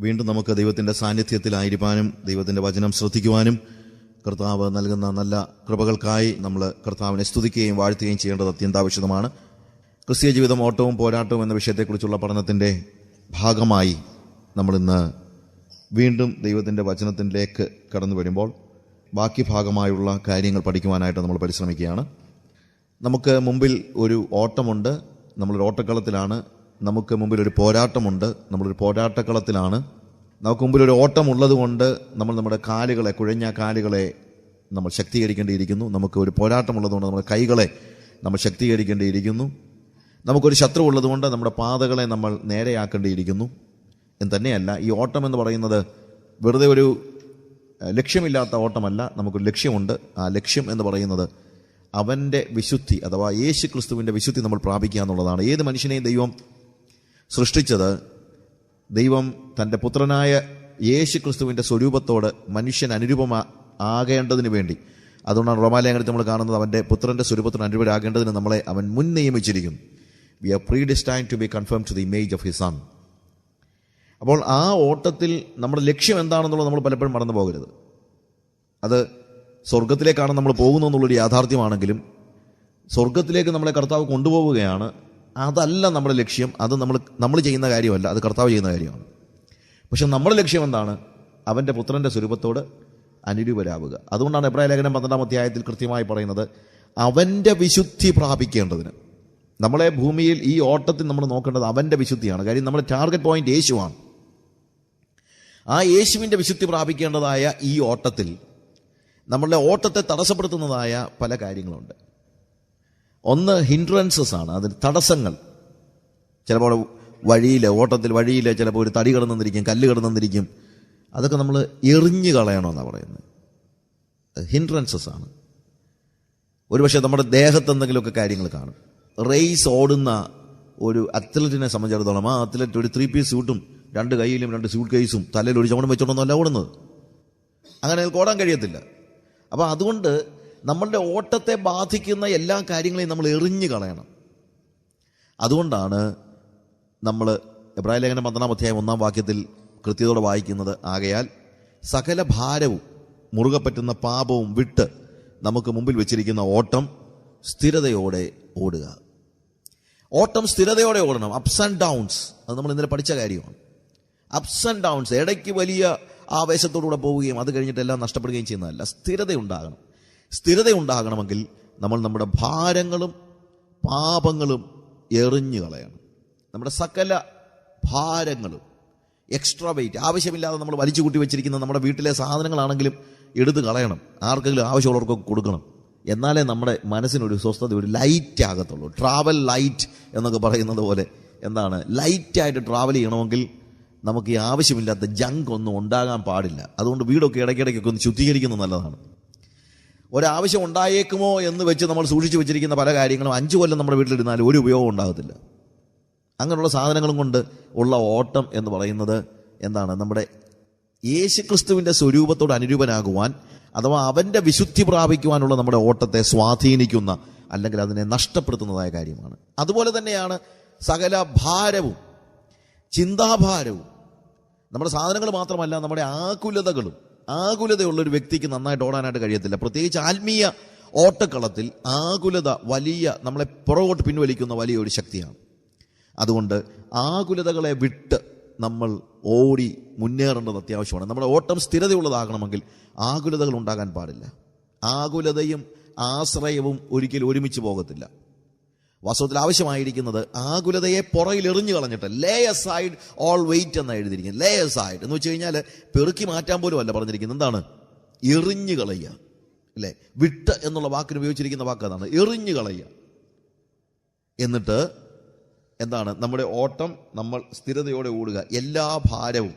വീണ്ടും നമുക്ക് ദൈവത്തിൻ്റെ സാന്നിധ്യത്തിലായിരിക്കാനും ദൈവത്തിൻ്റെ വചനം ശ്രദ്ധിക്കുവാനും കർത്താവ് നൽകുന്ന നല്ല കൃപകൾക്കായി നമ്മൾ കർത്താവിനെ സ്തുതിക്കുകയും വാഴ്ത്തുകയും ചെയ്യേണ്ടത് അത്യന്താപേക്ഷിതമാണ്. ക്രിസ്തീയ ജീവിതം ഓട്ടവും പോരാട്ടവും എന്ന വിഷയത്തെക്കുറിച്ചുള്ള പഠനത്തിൻ്റെ ഭാഗമായി നമ്മളിന്ന് വീണ്ടും ദൈവത്തിൻ്റെ വചനത്തിലേക്ക് കടന്നു വരുമ്പോൾ ബാക്കി ഭാഗമായുള്ള കാര്യങ്ങൾ പഠിക്കുവാനായിട്ട് നമ്മൾ പരിശ്രമിക്കുകയാണ്. നമുക്ക് മുമ്പിൽ ഒരു ഓട്ടമുണ്ട്, നമ്മളൊരു ഓട്ടക്കളത്തിലാണ്. നമുക്ക് മുമ്പിൽ ഒരു പോരാട്ടമുണ്ട്, നമ്മളൊരു പോരാട്ടക്കളത്തിലാണ്. നമുക്ക് മുമ്പിൽ ഒരു ഓട്ടമുള്ളത് കൊണ്ട് നമ്മൾ നമ്മുടെ കാലുകളെ, കുഴഞ്ഞ കാലുകളെ നമ്മൾ ശക്തീകരിക്കേണ്ടിയിരിക്കുന്നു. നമുക്ക് ഒരു പോരാട്ടമുള്ളതുകൊണ്ട് നമ്മുടെ കൈകളെ നമ്മൾ ശക്തീകരിക്കേണ്ടിയിരിക്കുന്നു. നമുക്കൊരു ശത്രു ഉള്ളതുകൊണ്ട് നമ്മുടെ പാതകളെ നമ്മൾ നേരെയാക്കേണ്ടിയിരിക്കുന്നു. എന്ന് തന്നെയല്ല, ഈ ഓട്ടം എന്ന് പറയുന്നത് വെറുതെ ഒരു ലക്ഷ്യമില്ലാത്ത ഓട്ടമല്ല. നമുക്കൊരു ലക്ഷ്യമുണ്ട്. ആ ലക്ഷ്യം എന്ന് പറയുന്നത് അവൻ്റെ വിശുദ്ധി അഥവാ യേശു ക്രിസ്തുവിൻ്റെ വിശുദ്ധി നമ്മൾ പ്രാപിക്കുക എന്നുള്ളതാണ്. ഏത് മനുഷ്യനെയും ദൈവം സൃഷ്ടിച്ചത് ദൈവം തൻ്റെ പുത്രനായ യേശു ക്രിസ്തുവിൻ്റെ സ്വരൂപത്തോട് മനുഷ്യൻ അനുരൂപമാകേണ്ടതിന് വേണ്ടി. അതുകൊണ്ടാണ് റോമാലേഖനത്തിൽ നമ്മൾ കാണുന്നത് അവൻ്റെ പുത്രൻ്റെ സ്വരൂപത്തിന് അനുരൂപരാകേണ്ടതിന് നമ്മളെ അവൻ മുൻ നിയമിച്ചിരിക്കുന്നു. We are predestined to be confirmed to the image of his son. അപ്പോൾ ആ ഓട്ടത്തിൽ നമ്മുടെ ലക്ഷ്യം എന്താണെന്നുള്ളത് നമ്മൾ പലപ്പോഴും മറന്നു പോകരുത്. അത് സ്വർഗത്തിലേക്കാണ് നമ്മൾ പോകുന്നു എന്നുള്ളൊരു യാഥാർത്ഥ്യമാണെങ്കിലും സ്വർഗത്തിലേക്ക് നമ്മളെ കർത്താവ് കൊണ്ടുപോവുകയാണ്. അതല്ല നമ്മുടെ ലക്ഷ്യം. അത് നമ്മൾ ചെയ്യുന്ന കാര്യമല്ല, അത് കർത്താവ് ചെയ്യുന്ന കാര്യമാണ്. പക്ഷെ നമ്മുടെ ലക്ഷ്യം എന്താണ്? അവൻ്റെ പുത്രൻ്റെ സ്വരൂപത്തോട് അനുരൂപരാവുക. അതുകൊണ്ടാണ് എബ്രായ ലേഖനം 12-ാം അധ്യായത്തിൽ കൃത്യമായി പറയുന്നത് അവൻ്റെ വിശുദ്ധി പ്രാപിക്കേണ്ടതിന്. നമ്മളെ ഭൂമിയിൽ ഈ ഓട്ടത്തിൽ നമ്മൾ നോക്കേണ്ടത് അവൻ്റെ വിശുദ്ധിയാണ്. കാര്യം നമ്മുടെ ടാർഗറ്റ് പോയിന്റ് യേശുവാണ്. ആ യേശുവിൻ്റെ വിശുദ്ധി പ്രാപിക്കേണ്ടതായ ഈ ഓട്ടത്തിൽ നമ്മളുടെ ഓട്ടത്തെ തടസ്സപ്പെടുത്തുന്നതായ പല കാര്യങ്ങളുണ്ട്. ഒന്ന് ഹിൻഡ്രൻസസ് ആണ്, അതിന് തടസ്സങ്ങൾ. ചിലപ്പോൾ ഓട്ടത്തിൽ വഴിയിൽ ചിലപ്പോൾ ഒരു തടി കിടന്നിരിക്കും, കല്ല് കിടന്നിരിക്കും. അതൊക്കെ നമ്മൾ എറിഞ്ഞു കളയണമെന്നാണ് പറയുന്നത്. ഹിൻഡ്രൻസസ് ആണ്. ഒരുപക്ഷെ നമ്മുടെ ദേഹത്ത് എന്തെങ്കിലുമൊക്കെ കാര്യങ്ങൾ കാണും. റേസ് ഓടുന്ന ഒരു അത്ലറ്റിനെ സംബന്ധിച്ചിടത്തോളം ആ അത്ലറ്റ് ഒരു 3 പീസ് സ്യൂട്ടും 2 കൈയിലും 2 സ്യൂട്ട് കേസും തലയിൽ ഒരു ചുമടും വെച്ചോണ്ടൊന്നുമല്ല ഓടുന്നത്. അങ്ങനെ ഓടാൻ കഴിയത്തില്ല. അപ്പോൾ അതുകൊണ്ട് നമ്മളുടെ ഓട്ടത്തെ ബാധിക്കുന്ന എല്ലാ കാര്യങ്ങളെയും നമ്മൾ എറിഞ്ഞു കളയണം. അതുകൊണ്ടാണ് നമ്മൾ എബ്രായ ലേഖനം 12-ാം അധ്യായം 1-ാം വാക്യത്തിൽ കൃത്യതയോടെ വായിക്കുന്നത്, ആകയാൽ സകല ഭാരവും മുറുകെ പറ്റുന്ന പാപവും വിട്ട് നമുക്ക് മുമ്പിൽ വെച്ചിരിക്കുന്ന ഓട്ടം സ്ഥിരതയോടെ ഓടുക. ഓട്ടം സ്ഥിരതയോടെ ഓടണം. അപ്സ് ആൻഡ് ഡൗൺസ്, അത് നമ്മൾ ഇന്നലെ പഠിച്ച കാര്യമാണ്. അപ്സ് ആൻഡ് ഡൗൺസ്, ഇടയ്ക്ക് വലിയ ആവേശത്തോടുകൂടെ പോവുകയും അത് കഴിഞ്ഞിട്ടെല്ലാം നഷ്ടപ്പെടുകയും ചെയ്യുന്നതല്ല. സ്ഥിരതയുണ്ടാകണം. സ്ഥിരതയുണ്ടാകണമെങ്കിൽ നമ്മൾ നമ്മുടെ ഭാരങ്ങളും പാപങ്ങളും എറിഞ്ഞു കളയണം. നമ്മുടെ സകല ഭാരങ്ങളും, എക്സ്ട്രാ വെയിറ്റ്, ആവശ്യമില്ലാതെ നമ്മൾ വലിച്ചു കൂട്ടി വെച്ചിരിക്കുന്ന നമ്മുടെ വീട്ടിലെ സാധനങ്ങളാണെങ്കിലും എടുത്ത് കളയണം. ആർക്കെങ്കിലും ആവശ്യമുള്ളവർക്കൊക്കെ കൊടുക്കണം. എന്നാലേ നമ്മുടെ മനസ്സിനൊരു സ്വസ്ഥത, ഒരു ലൈറ്റ് ആകത്തുള്ളൂ. ട്രാവൽ ലൈറ്റ് എന്നൊക്കെ പറയുന്നത് പോലെ എന്താണ്, ലൈറ്റായിട്ട് ട്രാവൽ ചെയ്യണമെങ്കിൽ നമുക്ക് ഈ ആവശ്യമില്ലാത്ത ജങ്ക് ഒന്നും ഉണ്ടാകാൻ പാടില്ല. അതുകൊണ്ട് വീടൊക്കെ ഇടയ്ക്കിടയ്ക്കൊക്കെ ഒന്ന് ശുദ്ധീകരിക്കുന്നത് നല്ലതാണ്. ഒരാവശ്യം ഉണ്ടായേക്കുമോ എന്ന് വെച്ച് നമ്മൾ സൂക്ഷിച്ചു വെച്ചിരിക്കുന്ന പല കാര്യങ്ങളും 5 കൊല്ലം നമ്മുടെ വീട്ടിലിരുന്നാലും ഒരു ഉപയോഗം ഉണ്ടാകത്തില്ല. അങ്ങനെയുള്ള സാധനങ്ങളും കൊണ്ട് ഉള്ള ഓട്ടം എന്ന് പറയുന്നത് എന്താണ്, നമ്മുടെ യേശുക്രിസ്തുവിൻ്റെ സ്വരൂപത്തോട് അനുരൂപനാകുവാൻ അഥവാ അവൻ്റെ വിശുദ്ധി പ്രാപിക്കുവാനുള്ള നമ്മുടെ ഓട്ടത്തെ സ്വാധീനിക്കുന്ന അല്ലെങ്കിൽ അതിനെ നഷ്ടപ്പെടുത്തുന്നതായ കാര്യമാണ്. അതുപോലെ തന്നെയാണ് സകല ഭാരവും, ചിന്താഭാരവും. നമ്മുടെ സാധനങ്ങൾ മാത്രമല്ല, നമ്മുടെ ആകുലതകളും. ആകുലതയുള്ളൊരു വ്യക്തിക്ക് നന്നായിട്ട് ഓടാനായിട്ട് കഴിയത്തില്ല. പ്രത്യേകിച്ച് ആത്മീയ ഓട്ടക്കളത്തിൽ ആകുലത നമ്മളെ പുറകോട്ട് പിൻവലിക്കുന്ന വലിയൊരു ശക്തിയാണ്. അതുകൊണ്ട് ആകുലതകളെ വിട്ട് നമ്മൾ ഓടി മുന്നേറേണ്ടത് അത്യാവശ്യമാണ്. നമ്മുടെ ഓട്ടം സ്ഥിരതയുള്ളതാകണമെങ്കിൽ ആകുലതകൾ ഉണ്ടാകാൻ പാടില്ല. ആകുലതയും ആശ്രയവും ഒരിക്കലും ഒരുമിച്ച് പോകത്തില്ല. വാസ്തവത്തിൽ ആവശ്യമായിരിക്കുന്നത് ആകുലതയെ പുറകിൽ എറിഞ്ഞു കളഞ്ഞിട്ട് ലേ അസൈഡ് ഓൾ വെയിറ്റ് എന്നാണ് എഴുതിയിരിക്കുന്നത്. ലേ അസൈഡ് എന്ന് വെച്ച് കഴിഞ്ഞാൽ പെറുക്കി മാറ്റാൻ പോലും അല്ല പറഞ്ഞിരിക്കുന്നത്. എന്താണ്? എറിഞ്ഞു കളയുക, അല്ലേ? വിട്ട് എന്നുള്ള വാക്കിന് ഉപയോഗിച്ചിരിക്കുന്ന വാക്ക് അതാണ്, എറിഞ്ഞു കളയുക. എന്നിട്ട് എന്താണ് നമ്മുടെ ഓട്ടം? നമ്മൾ സ്ഥിരതയോടെ ഓടുക. എല്ലാ ഭാരവും,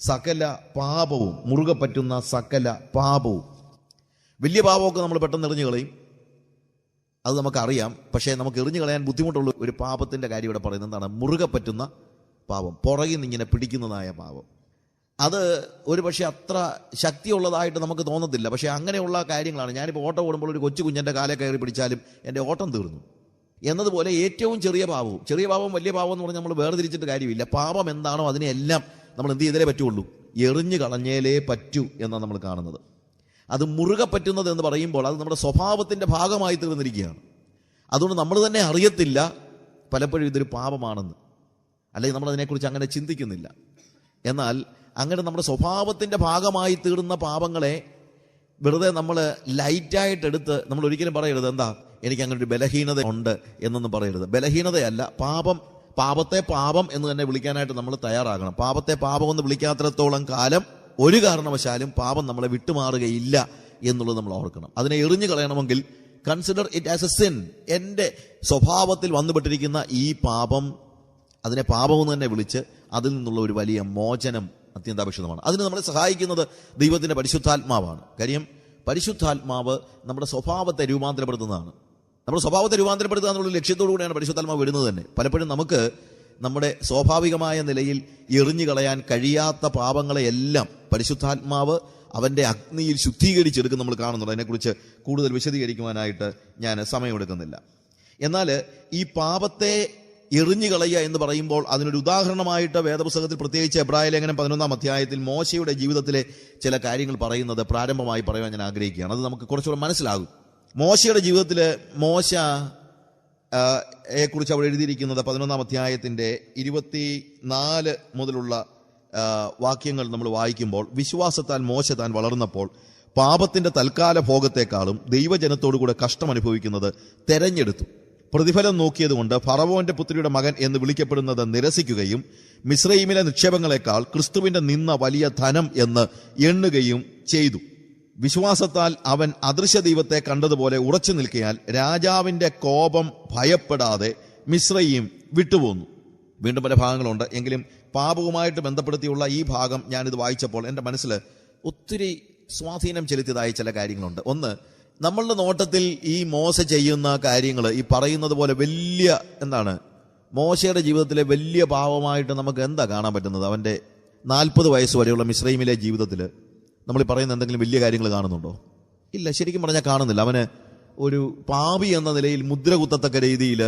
സകല പാപവും, മുറുകെ പറ്റുന്ന സകല പാപവും. വലിയ പാപമൊക്കെ നമ്മൾ പെട്ടെന്ന് എറിഞ്ഞു കളയും, അത് നമുക്കറിയാം. പക്ഷേ നമുക്ക് എറിഞ്ഞു കളയാൻ ബുദ്ധിമുട്ടുള്ള ഒരു പാപത്തിൻ്റെ കാര്യം ഇവിടെ പറയുന്നത് എന്താണ്? മുറുകെ പറ്റുന്ന പാപം, പുറകിൽ നിന്നിങ്ങനെ പിടിക്കുന്നതായ പാപം. അത് ഒരു പക്ഷേ അത്ര ശക്തിയുള്ളതായിട്ട് നമുക്ക് തോന്നത്തില്ല. പക്ഷേ അങ്ങനെയുള്ള കാര്യങ്ങളാണ്. ഞാനിപ്പോൾ ഓട്ടം ഓടുമ്പോൾ ഒരു കൊച്ചു കുഞ്ഞൻ്റെ കാലെ കയറി പിടിച്ചാലും എൻ്റെ ഓട്ടം തീർന്നു എന്നതുപോലെ ഏറ്റവും ചെറിയ പാപവും വലിയ പാപം എന്ന് പറഞ്ഞാൽ നമ്മൾ വേർതിരിച്ചിട്ട് കാര്യമില്ല. പാപം എന്താണോ അതിനെയെല്ലാം നമ്മൾ എന്ത് ചെയ്തേ പറ്റുള്ളൂ? എറിഞ്ഞു കളഞ്ഞേലേ പറ്റൂ എന്നാണ് നമ്മൾ കാണുന്നത്. അത് മുറുകെ പറ്റുന്നത് എന്ന് പറയുമ്പോൾ അത് നമ്മുടെ സ്വഭാവത്തിൻ്റെ ഭാഗമായി തീർന്നിരിക്കുകയാണ്. അതുകൊണ്ട് നമ്മൾ തന്നെ അറിയത്തില്ല പലപ്പോഴും ഇതൊരു പാപമാണെന്ന്, അല്ലെങ്കിൽ നമ്മൾ അതിനെക്കുറിച്ച് അങ്ങനെ ചിന്തിക്കുന്നില്ല. എന്നാൽ അങ്ങനെ നമ്മുടെ സ്വഭാവത്തിൻ്റെ ഭാഗമായി തീർന്ന പാപങ്ങളെ വെറുതെ നമ്മൾ ലൈറ്റായിട്ടെടുത്ത് നമ്മൾ ഒരിക്കലും പറയരുത് എന്താ എനിക്ക് അങ്ങനെ ഒരു ബലഹീനത ഉണ്ട് എന്നൊന്നും പറയരുത്. ബലഹീനതയല്ല, പാപത്തെ പാപം എന്ന് തന്നെ വിളിക്കാനായിട്ട് നമ്മൾ തയ്യാറാകണം. പാപത്തെ പാപമെന്ന് വിളിക്കാത്തിടത്തോളം കാലം ഒരു കാരണവശാലും പാപം നമ്മളെ വിട്ടുമാറുകയില്ല എന്നുള്ളത് നമ്മൾ ഓർക്കണം. അതിനെ എറിഞ്ഞു കളയണമെങ്കിൽ consider it as a sin. എൻ്റെ സ്വഭാവത്തിൽ വന്നുപെട്ടിരിക്കുന്ന ഈ പാപം, അതിനെ പാപമെന്ന് തന്നെ വിളിച്ച് അതിൽ നിന്നുള്ള ഒരു വലിയ മോചനം അത്യന്താപേക്ഷിതമാണ്. അതിന് നമ്മളെ സഹായിക്കുന്നത് ദൈവത്തിൻ്റെ പരിശുദ്ധാത്മാവാണ്. കാര്യം പരിശുദ്ധാത്മാവ് നമ്മുടെ സ്വഭാവത്തെ രൂപാന്തരപ്പെടുത്തുന്നതാണ്. നമ്മുടെ സ്വഭാവത്തെ രൂപാന്തരപ്പെടുത്തുക എന്നുള്ള ലക്ഷ്യത്തോടു കൂടിയാണ് പരിശുദ്ധാത്മാവ് വരുന്നത് തന്നെ. പലപ്പോഴും നമുക്ക് നമ്മുടെ സ്വാഭാവികമായ നിലയിൽ എറിഞ്ഞു കളയാൻ കഴിയാത്ത പാപങ്ങളെയെല്ലാം പരിശുദ്ധാത്മാവ് അവൻ്റെ അഗ്നിയിൽ ശുദ്ധീകരിച്ചെടുക്കും നമ്മൾ കാണുന്നുണ്ട്. അതിനെക്കുറിച്ച് കൂടുതൽ വിശദീകരിക്കുവാനായിട്ട് ഞാൻ സമയമെടുക്കുന്നില്ല. എന്നാൽ ഈ പാപത്തെ എറിഞ്ഞു കളയുക എന്ന് പറയുമ്പോൾ അതിനൊരു ഉദാഹരണമായിട്ട് വേദപുസ്തകത്തിൽ പ്രത്യേകിച്ച് എബ്രായ ലേഖനം 11-ാം അധ്യായത്തിൽ മോശയുടെ ജീവിതത്തിലെ ചില കാര്യങ്ങൾ പറയുന്നത് പ്രാരംഭമായി പറയുവാൻ ഞാൻ ആഗ്രഹിക്കുകയാണ്. അത് നമുക്ക് കുറച്ചുകൂടെ മനസ്സിലാകും. മോശയുടെ ജീവിതത്തിൽ കുറിച്ച് അവിടെ എഴുതിയിരിക്കുന്നത് 11-ാം അധ്യായത്തിൻ്റെ 24 മുതലുള്ള വാക്യങ്ങൾ നമ്മൾ വായിക്കുമ്പോൾ, വിശ്വാസത്താൽ മോശ താൻ വളർന്നപ്പോൾ പാപത്തിന്റെ തൽക്കാല ഭോഗത്തെക്കാളും ദൈവജനത്തോടുകൂടെ കഷ്ടം അനുഭവിക്കുന്നത് തെരഞ്ഞെടുത്തു. പ്രതിഫലം നോക്കിയതുകൊണ്ട് ഫറവോന്റെ പുത്രിയുടെ മകൻ എന്ന് വിളിക്കപ്പെടുന്നത് നിരസിക്കുകയും മിസ്രയീമിലെ നിക്ഷേപങ്ങളെക്കാൾ ക്രിസ്തുവിന്റെ നിന്ന വലിയ ധനം എന്ന് എണ്ണുകയും ചെയ്തു. വിശ്വാസത്താൽ അവൻ അദൃശ്യ ദൈവത്തെ കണ്ടതുപോലെ ഉറച്ചു നിൽക്കയാൽ രാജാവിന്റെ കോപം ഭയപ്പെടാതെ മിസ്രയീം വിട്ടുപോന്നു. വീണ്ടും പല ഭാഗങ്ങളുണ്ട്. എങ്കിലും പാപവുമായിട്ട് ബന്ധപ്പെടുത്തിയുള്ള ഈ ഭാഗം ഞാനിത് വായിച്ചപ്പോൾ എൻ്റെ മനസ്സിൽ ഒത്തിരി സ്വാധീനം ചെലുത്തിയതായ ചില കാര്യങ്ങളുണ്ട്. ഒന്ന്, നമ്മളുടെ നോട്ടത്തിൽ ഈ മോശ ചെയ്യുന്ന കാര്യങ്ങൾ ഈ പറയുന്നത് പോലെ വലിയ മോശയുടെ ജീവിതത്തിലെ വലിയ പാപമായിട്ട് നമുക്ക് എന്താ കാണാൻ പറ്റുന്നത്? അവൻ്റെ 40 വയസ്സ് വരെയുള്ള മിസ്രൈമിലെ ജീവിതത്തിൽ നമ്മൾ പറയുന്ന എന്തെങ്കിലും വലിയ കാര്യങ്ങൾ കാണുന്നുണ്ടോ? ഇല്ല, ശരിക്കും പറഞ്ഞാൽ കാണുന്നില്ല. അവന് ഒരു പാപി എന്ന നിലയിൽ മുദ്ര കുത്തത്തക്ക രീതിയിൽ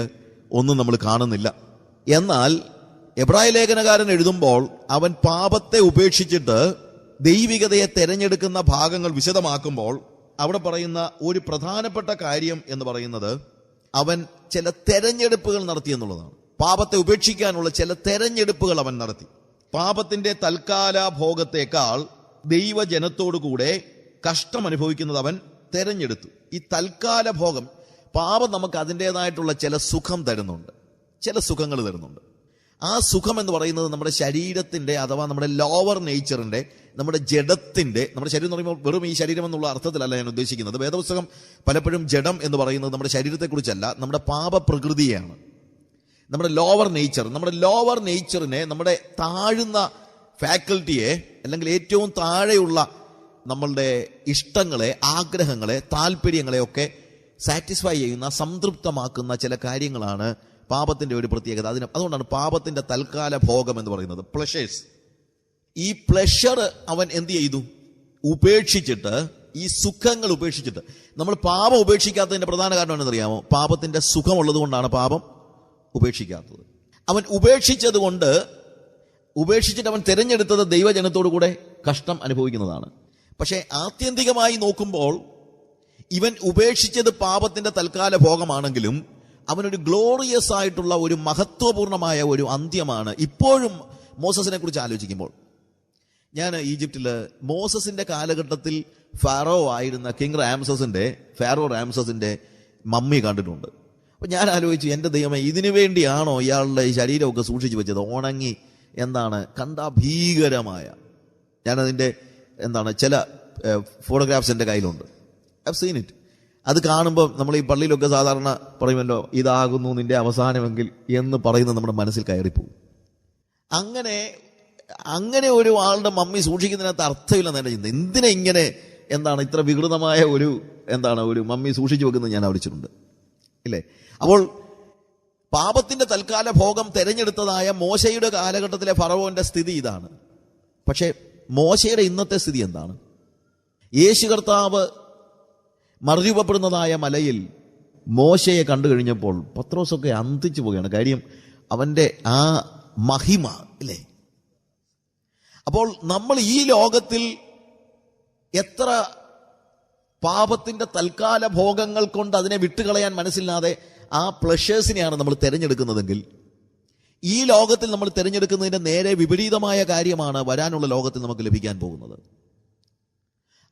ഒന്നും നമ്മൾ കാണുന്നില്ല. എന്നാൽ എബ്രായ ലേഖനകാരൻ എഴുതുമ്പോൾ അവൻ പാപത്തെ ഉപേക്ഷിച്ചിട്ട് ദൈവികതയെ തെരഞ്ഞെടുക്കുന്ന ഭാഗങ്ങൾ വിശദമാക്കുമ്പോൾ അവിടെ പറയുന്ന ഒരു പ്രധാനപ്പെട്ട കാര്യം എന്ന് പറയുന്നത് അവൻ ചില തെരഞ്ഞെടുപ്പുകൾ നടത്തി എന്നുള്ളതാണ്. പാപത്തെ ഉപേക്ഷിക്കാനുള്ള ചില തെരഞ്ഞെടുപ്പുകൾ അവൻ നടത്തി. പാപത്തിന്റെ തൽക്കാല ഭോഗത്തേക്കാൾ ദൈവജനത്തോടുകൂടെ കഷ്ടം അനുഭവിക്കുന്നത് അവൻ തെരഞ്ഞെടുത്തു. ഈ തൽക്കാല ഭോഗം, പാപം നമുക്ക് അതിൻ്റെതായിട്ടുള്ള ചില സുഖം തരുന്നുണ്ട്, ചില സുഖങ്ങൾ തരുന്നുണ്ട്. ആ സുഖം എന്ന് പറയുന്നത് നമ്മുടെ ശരീരത്തിന്റെ അഥവാ നമ്മുടെ ലോവർ നേച്ചറിന്റെ, നമ്മുടെ ജഡത്തിന്റെ, നമ്മുടെ ശരീരം എന്ന് പറയുമ്പോൾ വെറും ഈ ശരീരം എന്നുള്ള അർത്ഥത്തിലല്ല ഞാൻ ഉദ്ദേശിക്കുന്നത്. വേദപുസ്തകം പലപ്പോഴും ജഡം എന്ന് പറയുന്നത് നമ്മുടെ ശരീരത്തെക്കുറിച്ചല്ല, നമ്മുടെ പാപപ്രകൃതിയാണ്, നമ്മുടെ ലോവർ നേച്ചർ. നമ്മുടെ ലോവർ നേച്ചറിനെ, നമ്മുടെ താഴ്ന്ന ഫാക്കൽറ്റിയെ, അല്ലെങ്കിൽ ഏറ്റവും താഴെയുള്ള നമ്മളുടെ ഇഷ്ടങ്ങളെ, ആഗ്രഹങ്ങളെ, താല്പര്യങ്ങളെ ഒക്കെ സാറ്റിസ്ഫൈ ചെയ്യുന്ന, സംതൃപ്തമാക്കുന്ന ചില കാര്യങ്ങളാണ് പാപത്തിന്റെ ഒരു പ്രത്യേകത. അതുകൊണ്ടാണ് പാപത്തിന്റെ തൽക്കാല ഭോഗം എന്ന് പറയുന്നത്, പ്ലഷേഴ്സ്. ഈ പ്ലഷർ അവൻ എന്ത് ചെയ്തു? ഉപേക്ഷിച്ചിട്ട്, ഈ സുഖങ്ങൾ ഉപേക്ഷിച്ചിട്ട്. നമ്മൾ പാപം ഉപേക്ഷിക്കാത്തതിന്റെ പ്രധാന കാരണം എന്താണെന്നറിയാമോ? പാപത്തിന്റെ സുഖമുള്ളത് കൊണ്ടാണ് പാപം ഉപേക്ഷിക്കാത്തത്. അവൻ ഉപേക്ഷിച്ചിട്ട് അവൻ തിരഞ്ഞെടുത്തത് ദൈവജനത്തോടു കൂടെ കഷ്ടം അനുഭവിക്കുന്നതാണ്. പക്ഷെ ആത്യന്തികമായി നോക്കുമ്പോൾ ഇവൻ ഉപേക്ഷിച്ചത് പാപത്തിന്റെ തൽക്കാല ഭോഗമാണെങ്കിലും അവനൊരു ഗ്ലോറിയസ് ആയിട്ടുള്ള ഒരു മഹത്വപൂർണമായ ഒരു അന്ത്യമാണ്. ഇപ്പോഴും മോസസിനെ കുറിച്ച് ആലോചിക്കുമ്പോൾ, ഞാൻ ഈജിപ്തില് മോസസിന്റെ കാലഘട്ടത്തിൽ ഫാറോ ആയിരുന്ന ഫാറോ റാംസസിന്റെ മമ്മി കണ്ടിട്ടുണ്ട്. അപ്പൊ ഞാൻ ആലോചിച്ചു, എൻ്റെ ദൈവമേ, ഇതിനു വേണ്ടിയാണോ ഇയാളുടെ ഈ ശരീരമൊക്കെ സൂക്ഷിച്ചു വെച്ചത്? ഉണങ്ങി കണ്ടാ ഭീകരമായ. ഞാനതിൻ്റെ ചില ഫോട്ടോഗ്രാഫ്സ് എൻ്റെ കയ്യിലുണ്ട്. I seen it. അത് കാണുമ്പോൾ നമ്മൾ ഈ പള്ളിയിലൊക്കെ സാധാരണ പറയുമല്ലോ, ഇതാകുന്നു നിന്റെ അവസാനമെങ്കിൽ എന്ന് പറയുന്നത് നമ്മുടെ മനസ്സിൽ കയറിപ്പോവും. അങ്ങനെ ഒരു ആളുടെ മമ്മി സൂക്ഷിക്കുന്നതിനകത്ത് അർത്ഥമില്ലെന്ന് എൻ്റെ ചിന്ത. എന്തിനാ ഇങ്ങനെ ഇത്ര വികൃതമായ ഒരു മമ്മി സൂക്ഷിച്ചു വെക്കുന്നത് ഞാൻ ആലോചിച്ചിട്ടുണ്ട്, ഇല്ലേ? അപ്പോൾ പാപത്തിന്റെ തൽക്കാല ഭോഗം തെരഞ്ഞെടുത്തതായ മോശയുടെ കാലഘട്ടത്തിലെ ഫറവോന്റെ സ്ഥിതി ഇതാണ്. പക്ഷെ മോശയുടെ ഇന്നത്തെ സ്ഥിതി എന്താണ്? യേശു കർത്താവ് മറുരൂപപ്പെടുന്നതായ മലയിൽ മോശയെ കണ്ടു കഴിഞ്ഞപ്പോൾ പത്രോസൊക്കെ അന്തിച്ചു പോവുകയാണ്. കാര്യം അവന്റെ ആ മഹിമ, ഇല്ലേ? അപ്പോൾ നമ്മൾ ഈ ലോകത്തിൽ എത്ര പാപത്തിന്റെ തൽക്കാല ഭോഗങ്ങൾ കൊണ്ട് അതിനെ വിട്ടുകളയാൻ മനസ്സില്ലാതെ ആ പ്ലഷേഴ്സിനെയാണ് നമ്മൾ തിരഞ്ഞെടുക്കുന്നതെങ്കിൽ, ഈ ലോകത്തിൽ നമ്മൾ തിരഞ്ഞെടുക്കുന്നതിന്റെ നേരെ വിപരീതമായ കാര്യമാണ് വരാനുള്ള ലോകത്തിൽ നമുക്ക് ലഭിക്കാൻ പോകുന്നത്.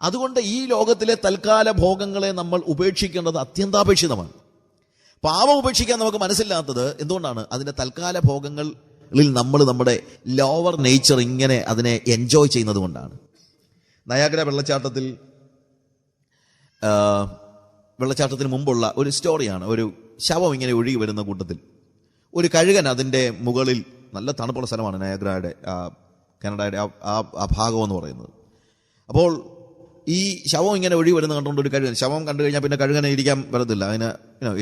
അതുകൊണ്ട് ഈ ലോകത്തിലെ തൽക്കാല ഭോഗങ്ങളെ നമ്മൾ ഉപേക്ഷിക്കേണ്ടത് അത്യന്താപേക്ഷിതമാണ്. പാപം ഉപേക്ഷിക്കാൻ നമുക്ക് മനസ്സില്ലാത്തത് എന്തുകൊണ്ടാണ്? അതിന്റെ തൽക്കാല ഭോഗങ്ങളിൽ നമ്മൾ നമ്മുടെ ലോവർ നേച്ചർ ഇങ്ങനെ അതിനെ എൻജോയ് ചെയ്യുന്നത് കൊണ്ടാണ്. നയാഗ്ര വെള്ളച്ചാട്ടത്തിന് മുമ്പുള്ള ഒരു സ്റ്റോറിയാണ്. ഒരു ശവം ഇങ്ങനെ ഒഴുകി വരുന്ന കൂട്ടത്തിൽ ഒരു കഴുകൻ അതിൻ്റെ മുകളിൽ, നല്ല തണുപ്പുള്ള സ്ഥലമാണ് നയാഗ്രയുടെ, കാനഡയുടെ ആ ഭാഗം എന്ന് പറയുന്നത്. അപ്പോൾ ഈ ശവം ഇങ്ങനെ ഒഴുകി വരുന്ന കണ്ടുകൊണ്ട് ഒരു കഴുകൻ, ശവം കണ്ടു കഴിഞ്ഞാൽ പിന്നെ കഴുകനെ ഇരിക്കാൻ പറ്റത്തില്ല, അതിന്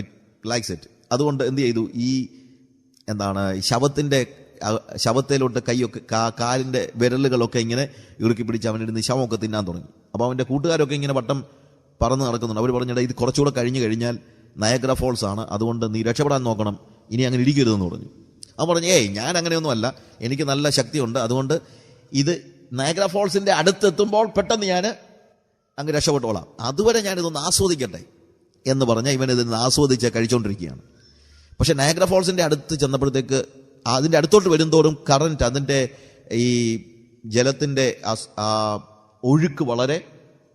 ഇറ്റ് ലൈക്സ് ഇറ്റ്. അതുകൊണ്ട് എന്ത് ചെയ്തു, ഈ ശവത്തിലോട്ട് കൈയൊക്കെ കാലിൻ്റെ വിരലുകളൊക്കെ ഇങ്ങനെ ഇറുക്കി പിടിച്ച് അവനിരുന്ന് ശവമൊക്കെ തിന്നാൻ തുടങ്ങി. അപ്പോൾ അവൻ്റെ കൂട്ടുകാരൊക്കെ ഇങ്ങനെ വട്ടം പറന്ന് നടക്കുന്നുണ്ട്. അവർ പറഞ്ഞിട്ട് ഇത് കുറച്ചുകൂടെ കഴിഞ്ഞ് കഴിഞ്ഞാൽ നയാഗ്ര ഫോൾസ് ആണ്, അതുകൊണ്ട് നീ രക്ഷപ്പെടാൻ നോക്കണം, ഇനി അങ്ങനെ ഇരിക്കരുതെന്ന് പറഞ്ഞു. അവൻ പറഞ്ഞു, ഞാൻ അങ്ങനെയൊന്നുമല്ല, എനിക്ക് നല്ല ശക്തിയുണ്ട്, അതുകൊണ്ട് ഇത് നയാഗ്ര ഫോൾസിന്റെ അടുത്തെത്തുമ്പോൾ പെട്ടെന്ന് ഞാൻ അങ്ങ് രക്ഷപ്പെട്ടോളാം, അതുവരെ ഞാനിതൊന്ന് ആസ്വദിക്കട്ടെ എന്ന് പറഞ്ഞാൽ ഇവൻ ഇതിന് ആസ്വദിച്ച് കഴിച്ചുകൊണ്ടിരിക്കുകയാണ്. പക്ഷെ നയാഗ്ര ഫോൾസിന്റെ അടുത്ത് ചെന്നപ്പോഴത്തേക്ക് അതിന്റെ അടുത്തോട്ട് വരുന്തോറും കറന്റ്, അതിന്റെ ഈ ജലത്തിന്റെ ഒഴുക്ക് വളരെ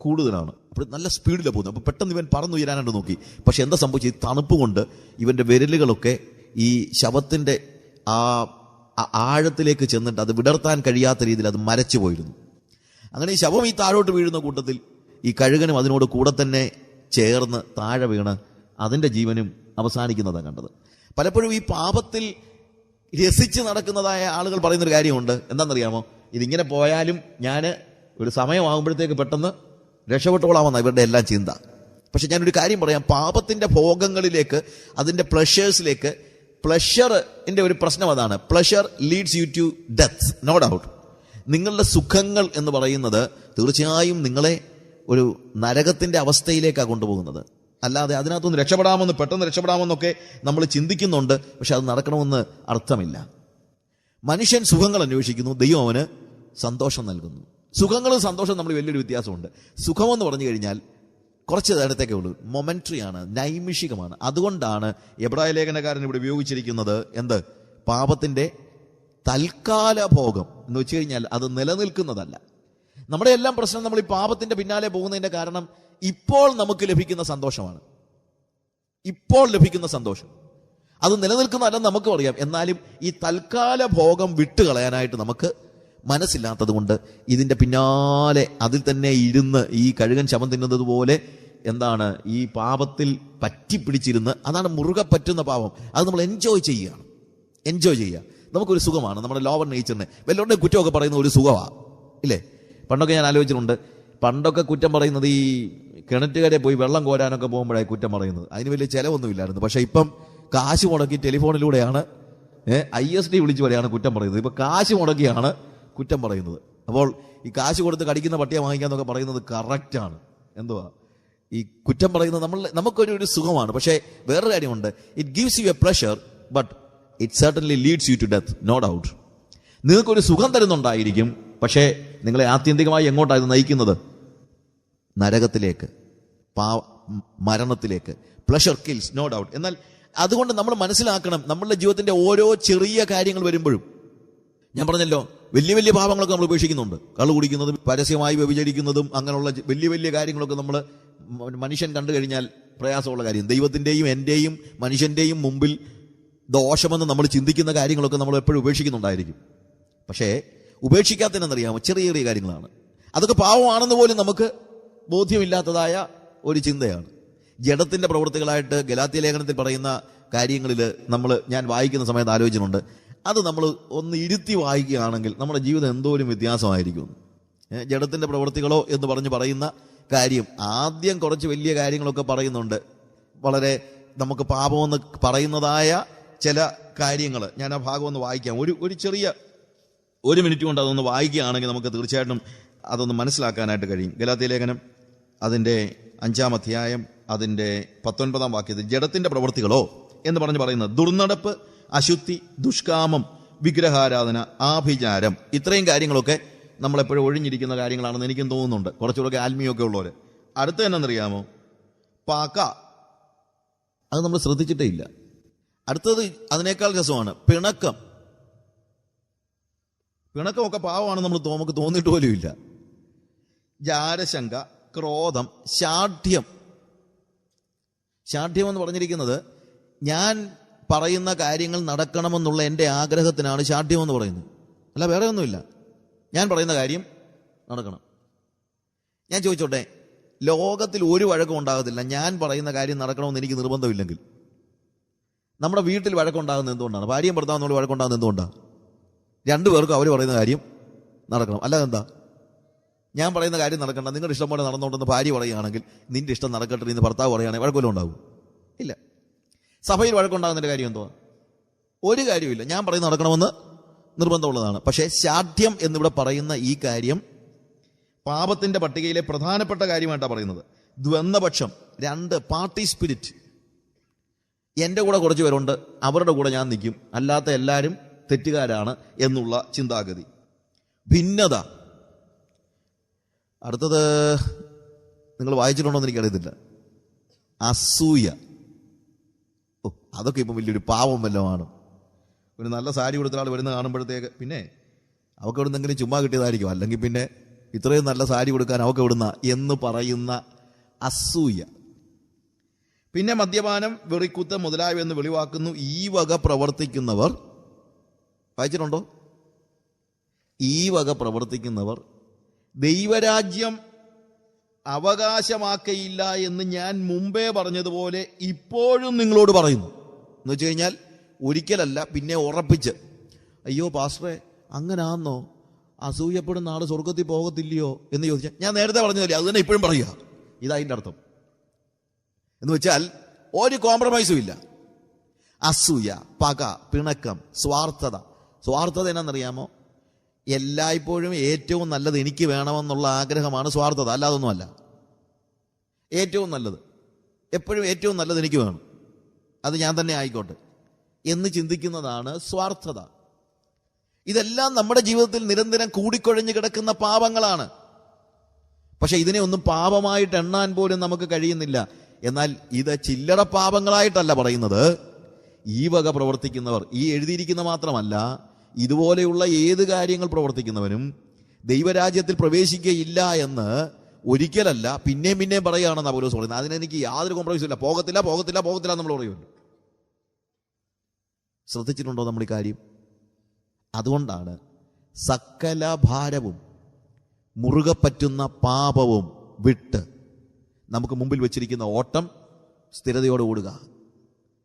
കൂടുതലാണ്. അപ്പോൾ നല്ല സ്പീഡിലാണ് പോകുന്നത്. അപ്പോൾ പെട്ടെന്ന് ഇവൻ പറന്നുയരാനായിട്ട് നോക്കി. പക്ഷെ എന്താ സംഭവിച്ചത്? ഈ തണുപ്പ് കൊണ്ട് ഇവന്റെ വിരലുകളൊക്കെ ഈ ശവത്തിന്റെ ആഴത്തിലേക്ക് ചെന്നിട്ട് അത് വിടർത്താൻ കഴിയാത്ത രീതിയിൽ അത് മരച്ചു പോയിരുന്നു. അങ്ങനെ ഈ ശവം ഈ താഴോട്ട് വീഴുന്ന കൂട്ടത്തിൽ ഈ കഴുകനും അതിനോട് കൂടെ തന്നെ ചേർന്ന് താഴെ വീണ് അതിന്റെ ജീവനും അവസാനിക്കുന്നതാണ് കണ്ടത്. പലപ്പോഴും ഈ പാപത്തിൽ രസിച്ച് നടക്കുന്നതായ ആളുകൾ പറയുന്നൊരു കാര്യമുണ്ട്. എന്താണെന്നറിയാമോ? ഇതിങ്ങനെ പോയാലും ഞാൻ ഒരു സമയമാകുമ്പോഴത്തേക്ക് പെട്ടെന്ന് രക്ഷപ്പെട്ടോളാമെന്ന ഇവരുടെ എല്ലാം ചിന്ത. പക്ഷെ ഞാനൊരു കാര്യം പറയാം, പാപത്തിന്റെ ഭോഗങ്ങളിലേക്ക്, അതിന്റെ പ്ലഷേഴ്സിലേക്ക്, പ്ലഷറിന്റെ ഒരു പ്രശ്നം അതാണ്, pleasure leads you to death, no doubt. നിങ്ങളുടെ സുഖങ്ങൾ എന്ന് പറയുന്നത് തീർച്ചയായും നിങ്ങളെ ഒരു നരകത്തിന്റെ അവസ്ഥയിലേക്കാണ് കൊണ്ടുപോകുന്നത്. അല്ലാതെ അതിനകത്തുനിന്ന് രക്ഷപ്പെടാമെന്ന്, പെട്ടെന്ന് രക്ഷപ്പെടാമെന്നൊക്കെ നമ്മൾ ചിന്തിക്കുന്നുണ്ട്, പക്ഷെ അത് നടക്കണമെന്ന് അർത്ഥമില്ല. മനുഷ്യൻ സുഖങ്ങൾ അന്വേഷിക്കുന്നു, ദൈവം അവന് സന്തോഷം നൽകുന്നു. സുഖങ്ങളും സന്തോഷവും നമ്മൾ വലിയൊരു വ്യത്യാസമുണ്ട്. സുഖമെന്ന് പറഞ്ഞു കഴിഞ്ഞാൽ കുറച്ച് നേരത്തേക്കേ ഉള്ളൂ, മൊമെന്ററി ആണ്, നൈമിഷികമാണ്. അതുകൊണ്ടാണ് എബ്രായ ലേഖനകാരൻ ഇവിടെ ഉപയോഗിച്ചിരിക്കുന്നത് എന്ത്? പാപത്തിന്റെ തൽക്കാല ഭോഗം എന്ന് വെച്ച് കഴിഞ്ഞാൽ അത് നിലനിൽക്കുന്നതല്ല. നമ്മുടെ എല്ലാം പ്രശ്നം നമ്മൾ ഈ പാപത്തിന്റെ പിന്നാലെ പോകുന്നതിന്റെ കാരണം ഇപ്പോൾ നമുക്ക് ലഭിക്കുന്ന സന്തോഷമാണ്. ഇപ്പോൾ ലഭിക്കുന്ന സന്തോഷം അത് നിലനിൽക്കുന്നതല്ലെന്ന് നമുക്ക് അറിയാം. എന്നാലും ഈ തൽക്കാല ഭോഗം വിട്ടുകളയാനായിട്ട് നമുക്ക് മനസ്സില്ലാത്തത് കൊണ്ട് ഇതിന്റെ പിന്നാലെ അതിൽ തന്നെ ഇരുന്ന് ഈ കഴുകൻ ശവം തിന്നുന്നത് പോലെ ഈ പാപത്തിൽ പറ്റിപ്പിടിച്ചിരുന്ന്, അതാണ് മുറുകെ പറ്റുന്ന പാപം. അത് നമ്മൾ എൻജോയ് ചെയ്യുക. നമുക്കൊരു സുഖമാണ്. നമ്മുടെ ലോവർ നേച്ചറിന് വല്ലോടെ കുറ്റമൊക്കെ പറയുന്ന ഒരു സുഖമാണ്, ഇല്ലേ? പണ്ടൊക്കെ ഞാൻ ആലോചിച്ചിട്ടുണ്ട്, പണ്ടൊക്കെ കുറ്റം പറയുന്നത് ഈ കിണറ്റുകാരെ പോയി വെള്ളം കോരാനൊക്കെ പോകുമ്പോഴായി കുറ്റം പറയുന്നത്. അതിന് വലിയ ചിലവൊന്നുമില്ലായിരുന്നു. പക്ഷെ ഇപ്പം കാശ് മുടക്കി ടെലിഫോണിലൂടെയാണ് ISD വിളിച്ചു വരെയാണ് കുറ്റം പറയുന്നത്. ഇപ്പൊ കാശ് മുടക്കിയാണ് കുറ്റം പറയുന്നത്. അപ്പോൾ ഈ കാശ് കൊടുത്ത് കടിക്കുന്ന പട്ടിയെ വാങ്ങിക്കാന്നൊക്കെ പറയുന്നത് കറക്റ്റാണ്. ഈ കുറ്റം പറയുന്നത് നമുക്കൊരു സുഖമാണ്. പക്ഷേ വേറൊരു കാര്യമുണ്ട്, it gives you a pleasure but it certainly leads you to death, no doubt. നിങ്ങൾക്കൊരു സുഖം തരുന്നുണ്ടായിരിക്കും, പക്ഷേ നിങ്ങളെ ആത്യന്തികമായി എങ്ങോട്ടാണ് നയിക്കുന്നത്? നരകത്തിലേക്ക്, മരണത്തിലേക്ക്. Pleasure kills, no doubt. എന്നാൽ അതുകൊണ്ട് നമ്മൾ മനസ്സിലാക്കണം, നമ്മളുടെ ജീവിതത്തിന്റെ ഓരോ ചെറിയ കാര്യങ്ങൾ വരുമ്പോഴും, ഞാൻ പറഞ്ഞല്ലോ, വലിയ വലിയ പാപങ്ങളൊക്കെ നമ്മൾ ഉപേക്ഷിക്കുന്നുണ്ട്. കള്ളു കുടിക്കുന്നതും പരസ്യമായി വ്യഭിചരിക്കുന്നതും അങ്ങനെയുള്ള വലിയ വലിയ കാര്യങ്ങളൊക്കെ നമ്മൾ മനുഷ്യൻ കണ്ടു കഴിഞ്ഞാൽ പ്രയാസമുള്ള കാര്യം. ദൈവത്തിന്റെയും എന്റെയും മനുഷ്യന്റെയും മുമ്പിൽ ദോഷമെന്ന് നമ്മൾ ചിന്തിക്കുന്ന കാര്യങ്ങളൊക്കെ നമ്മൾ എപ്പോഴും ഉപേക്ഷിക്കുന്നുണ്ടായിരിക്കും. പക്ഷേ ഉപേക്ഷിക്കാത്തതിനെന്നറിയാമോ? ചെറിയ ചെറിയ കാര്യങ്ങളാണ്. അതൊക്കെ പാവമാണെന്ന് പോലും നമുക്ക് ബോധ്യമില്ലാത്തതായ ഒരു ചിന്തയാണ്. ജഡത്തിന്റെ പ്രവൃത്തികളായിട്ട് ഗലാത്യ ലേഖനത്തിൽ പറയുന്ന കാര്യങ്ങളിൽ ഞാൻ വായിക്കുന്ന സമയത്ത് ആലോചിച്ചിട്ടുണ്ട്. അത് നമ്മൾ ഒന്ന് ഇരുത്തി വായിക്കുകയാണെങ്കിൽ നമ്മുടെ ജീവിതം എന്തോരം വ്യത്യാസമായിരിക്കും. ജഡത്തിന്റെ പ്രവൃത്തികളോ എന്ന് പറയുന്ന കാര്യം ആദ്യം കുറച്ച് വലിയ കാര്യങ്ങളൊക്കെ പറയുന്നുണ്ട്. വളരെ നമുക്ക് പാപമെന്ന് പറയുന്നതായ ചില കാര്യങ്ങൾ ഞാൻ ആ ഭാഗം ഒന്ന് വായിക്കാം. ഒരു ചെറിയ 1 മിനിറ്റ് കൊണ്ട് അതൊന്ന് വായിക്കുകയാണെങ്കിൽ നമുക്ക് തീർച്ചയായിട്ടും അതൊന്ന് മനസ്സിലാക്കാനായിട്ട് കഴിയും. ഗലാത്യ ലേഖനം അതിൻ്റെ 5-ാം അധ്യായം അതിൻ്റെ 19-ാം വാക്യത്തിൽ ജഡത്തിന്റെ പ്രവൃത്തികളോ എന്ന് പറയുന്നത് ദുർനടപ്പ്, അശുദ്ധി, ദുഷ്കാമം, വിഗ്രഹാരാധന, ആഭിചാരം, ഇത്രയും കാര്യങ്ങളൊക്കെ നമ്മളെപ്പോഴും ഒഴിഞ്ഞിരിക്കുന്ന കാര്യങ്ങളാണെന്ന് എനിക്കും തോന്നുന്നുണ്ട്, കുറച്ചുകൂടെ ആത്മീയമൊക്കെ ഉള്ളവർ. അടുത്ത എന്നറിയാമോ? പാക്ക. അത് നമ്മൾ ശ്രദ്ധിച്ചിട്ടേ ഇല്ല. അടുത്തത് അതിനേക്കാൾ രസമാണ് പിണക്കം. പിണക്കമൊക്കെ പാവമാണ് നമുക്ക് തോന്നിയിട്ട് പോലും ഇല്ല. ജാരശങ്ക, ക്രോധം, ശാഠ്യം. ശാഠ്യം എന്ന് പറഞ്ഞിരിക്കുന്നത് ഞാൻ പറയുന്ന കാര്യങ്ങൾ നടക്കണമെന്നുള്ള എൻ്റെ ആഗ്രഹത്തിനാണ് ശാഠ്യം എന്ന് പറയുന്നത്, അല്ല വേറെ ഒന്നുമില്ല. ഞാൻ പറയുന്ന കാര്യം നടക്കണം. ഞാൻ ചോദിച്ചോട്ടെ, ലോകത്തിൽ ഒരു വഴക്കം ഉണ്ടാകത്തില്ല ഞാൻ പറയുന്ന കാര്യം നടക്കണമെന്ന് എനിക്ക് നിർബന്ധമില്ലെങ്കിൽ. നമ്മുടെ വീട്ടിൽ വഴക്കുണ്ടാകുന്നത് എന്തുകൊണ്ടാണ്? ഭാര്യയും ഭർത്താവും നമ്മൾ വഴക്കുണ്ടാകുന്നത് എന്തുകൊണ്ടാണ്? രണ്ടുപേർക്കും അവർ പറയുന്ന കാര്യം നടക്കണം. അല്ലാതെ എന്താ? ഞാൻ പറയുന്ന കാര്യം നടക്കണ്ട, നിങ്ങളുടെ ഇഷ്ടം പോലെ നടന്നുകൊണ്ടെന്ന് ഭാര്യ പറയുകയാണെങ്കിൽ നിന്റെ ഇഷ്ടം നടക്കട്ടെ എന്ന് ഭർത്താവ് പറയുകയാണെങ്കിൽ വഴക്കൊല്ലം ഉണ്ടാവും? ഇല്ല. സഭയിൽ വഴക്കുണ്ടാകുന്നതിൻ്റെ കാര്യം എന്തുവാ? ഒരു കാര്യമില്ല. ഞാൻ പറയുന്നത് നടക്കണമെന്ന് നിർബന്ധമുള്ളതാണ്. പക്ഷേ ശാഠ്യം എന്നിവിടെ പറയുന്ന ഈ കാര്യം പാപത്തിന്റെ പട്ടികയിലെ പ്രധാനപ്പെട്ട കാര്യമായിട്ടാണ് പറയുന്നത്. ദ്വന്ദ്പക്ഷം, രണ്ട്, പാർട്ടി സ്പിരിറ്റ്. എൻ്റെ കൂടെ കുറച്ച് പേരുണ്ട്, അവരുടെ കൂടെ ഞാൻ നിൽക്കും, അല്ലാത്ത എല്ലാവരും തെറ്റുകാരാണ് എന്നുള്ള ചിന്താഗതി. ഭിന്നത. അടുത്തത് നിങ്ങൾ വായിച്ചിട്ടുണ്ടോ എന്ന് എനിക്കറിയത്തില്ല. അസൂയ. അതൊക്കെ ഇപ്പം വലിയൊരു പാവം വല്ലതുമാണ്. ഒരു നല്ല സാരി കൊടുത്ത ആൾ വരുന്ന കാണുമ്പോഴത്തേക്ക് പിന്നെ അവർക്ക് എവിടുന്നെങ്കിലും ചുമ്മാ കിട്ടിയതായിരിക്കും, അല്ലെങ്കിൽ പിന്നെ ഇത്രയും നല്ല സാരി കൊടുക്കാൻ അവർക്ക് എവിടുന്ന എന്ന് പറയുന്ന അസൂയ. പിന്നെ മദ്യപാനം, വെറിക്കുത്ത് മുതലായവെന്ന് വെളിവാക്കുന്നു. ഈ വക പ്രവർത്തിക്കുന്നവർ, വായിച്ചിട്ടുണ്ടോ? ഈ വക പ്രവർത്തിക്കുന്നവർ ദൈവരാജ്യം അവകാശമാക്കയില്ല എന്ന് ഞാൻ മുമ്പേ പറഞ്ഞതുപോലെ ഇപ്പോഴും നിങ്ങളോട് പറയുന്നു. എന്ന് വെച്ച് കഴിഞ്ഞാൽ ഒരിക്കലല്ല, പിന്നെ ഉറപ്പിച്ച്. അയ്യോ പാസ്റ്ററെ അങ്ങനാന്നോ? അസൂയപ്പെടുന്ന ആൾ സ്വർഗത്തിൽ പോകത്തില്ലയോ എന്ന് ചോദിച്ചാൽ ഞാൻ നേരത്തെ പറഞ്ഞതല്ലേ, അത് തന്നെ ഇപ്പോഴും പറയുക. ഇതതിൻ്റെ അർത്ഥം. എന്ന് വെച്ചാൽ ഒരു കോംപ്രമൈസും ഇല്ല. അസൂയ, പക, പിണക്കം, സ്വാർത്ഥത. സ്വാർത്ഥത എന്നാണെന്നറിയാമോ? എല്ലായ്പ്പോഴും ഏറ്റവും നല്ലത് എനിക്ക് വേണമെന്നുള്ള ആഗ്രഹമാണ് സ്വാർത്ഥത, അല്ലാതൊന്നുമല്ല. ഏറ്റവും നല്ലത്, എപ്പോഴും ഏറ്റവും നല്ലത് എനിക്ക് വേണം, അത് ഞാൻ തന്നെ ആയിക്കോട്ടെ എന്ന് ചിന്തിക്കുന്നതാണ് സ്വാർത്ഥത. ഇതെല്ലാം നമ്മുടെ ജീവിതത്തിൽ നിരന്തരം കൂടിക്കൊഴഞ്ഞു കിടക്കുന്ന പാപങ്ങളാണ്. പക്ഷെ ഇതിനെ ഒന്നും പാപമായിട്ട് എണ്ണാൻ പോലും നമുക്ക് കഴിയുന്നില്ല. എന്നാൽ ഇത് ചില്ലറ പാപങ്ങളായിട്ടല്ല പറയുന്നത്. ഈ വക പ്രവർത്തിക്കുന്നവർ, ഈ എഴുതിയിരിക്കുന്ന മാത്രമല്ല, ഇതുപോലെയുള്ള ഏത് കാര്യങ്ങൾ പ്രവർത്തിക്കുന്നവനും ദൈവരാജ്യത്തിൽ പ്രവേശിക്കുകയില്ല എന്ന് ഒരിക്കലല്ല പിന്നെയും പിന്നെയും പറയുകയാണെന്നാണ് പൗലോസ് പറയുന്നത്. അതിനെനിക്ക് യാതൊരു കോംപ്രമൈസും ഇല്ല. പോകത്തില്ല പോകത്തില്ല പോകത്തില്ല നമ്മൾ പറയുമല്ലോ. ശ്രദ്ധിച്ചിട്ടുണ്ടോ നമ്മൾ ഈ കാര്യം? അതുകൊണ്ടാണ് സകല ഭാരവും മുറുകെ പറ്റുന്ന പാപവും വിട്ട് നമുക്ക് മുമ്പിൽ വെച്ചിരിക്കുന്ന ഓട്ടം സ്ഥിരതയോടെ ഓടുക.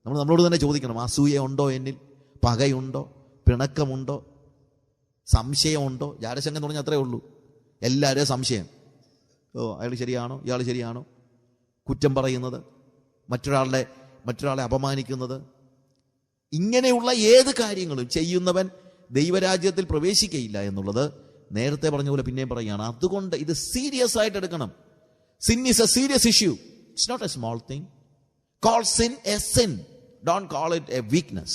നമ്മളോട് തന്നെ ചോദിക്കണം, അസൂയ ഉണ്ടോ എന്നിൽ? പകയുണ്ടോ? പിണക്കമുണ്ടോ? സംശയമുണ്ടോ? ജാരശങ്കം എന്ന് പറഞ്ഞാൽ അത്രേ ഉള്ളൂ. എല്ലാവരും സംശയം. അയാൾ ശരിയാണോ? ഇയാൾ ശരിയാണോ? കുറ്റം പറയുന്നത്, മറ്റൊരാളെ അപമാനിക്കുന്നത്, ഇങ്ങനെയുള്ള ഏത് കാര്യങ്ങളും ചെയ്യുന്നവൻ ദൈവരാജ്യത്തിൽ പ്രവേശിക്കയില്ല എന്നുള്ളത് നേരത്തെ പറഞ്ഞ പോലെ പിന്നെയും പറയുകയാണ്. അതുകൊണ്ട് ഇത് സീരിയസ് ആയിട്ട് എടുക്കണം. Sin is a serious issue. It's not a small thing. Call sin a sin. Don't call it a weakness.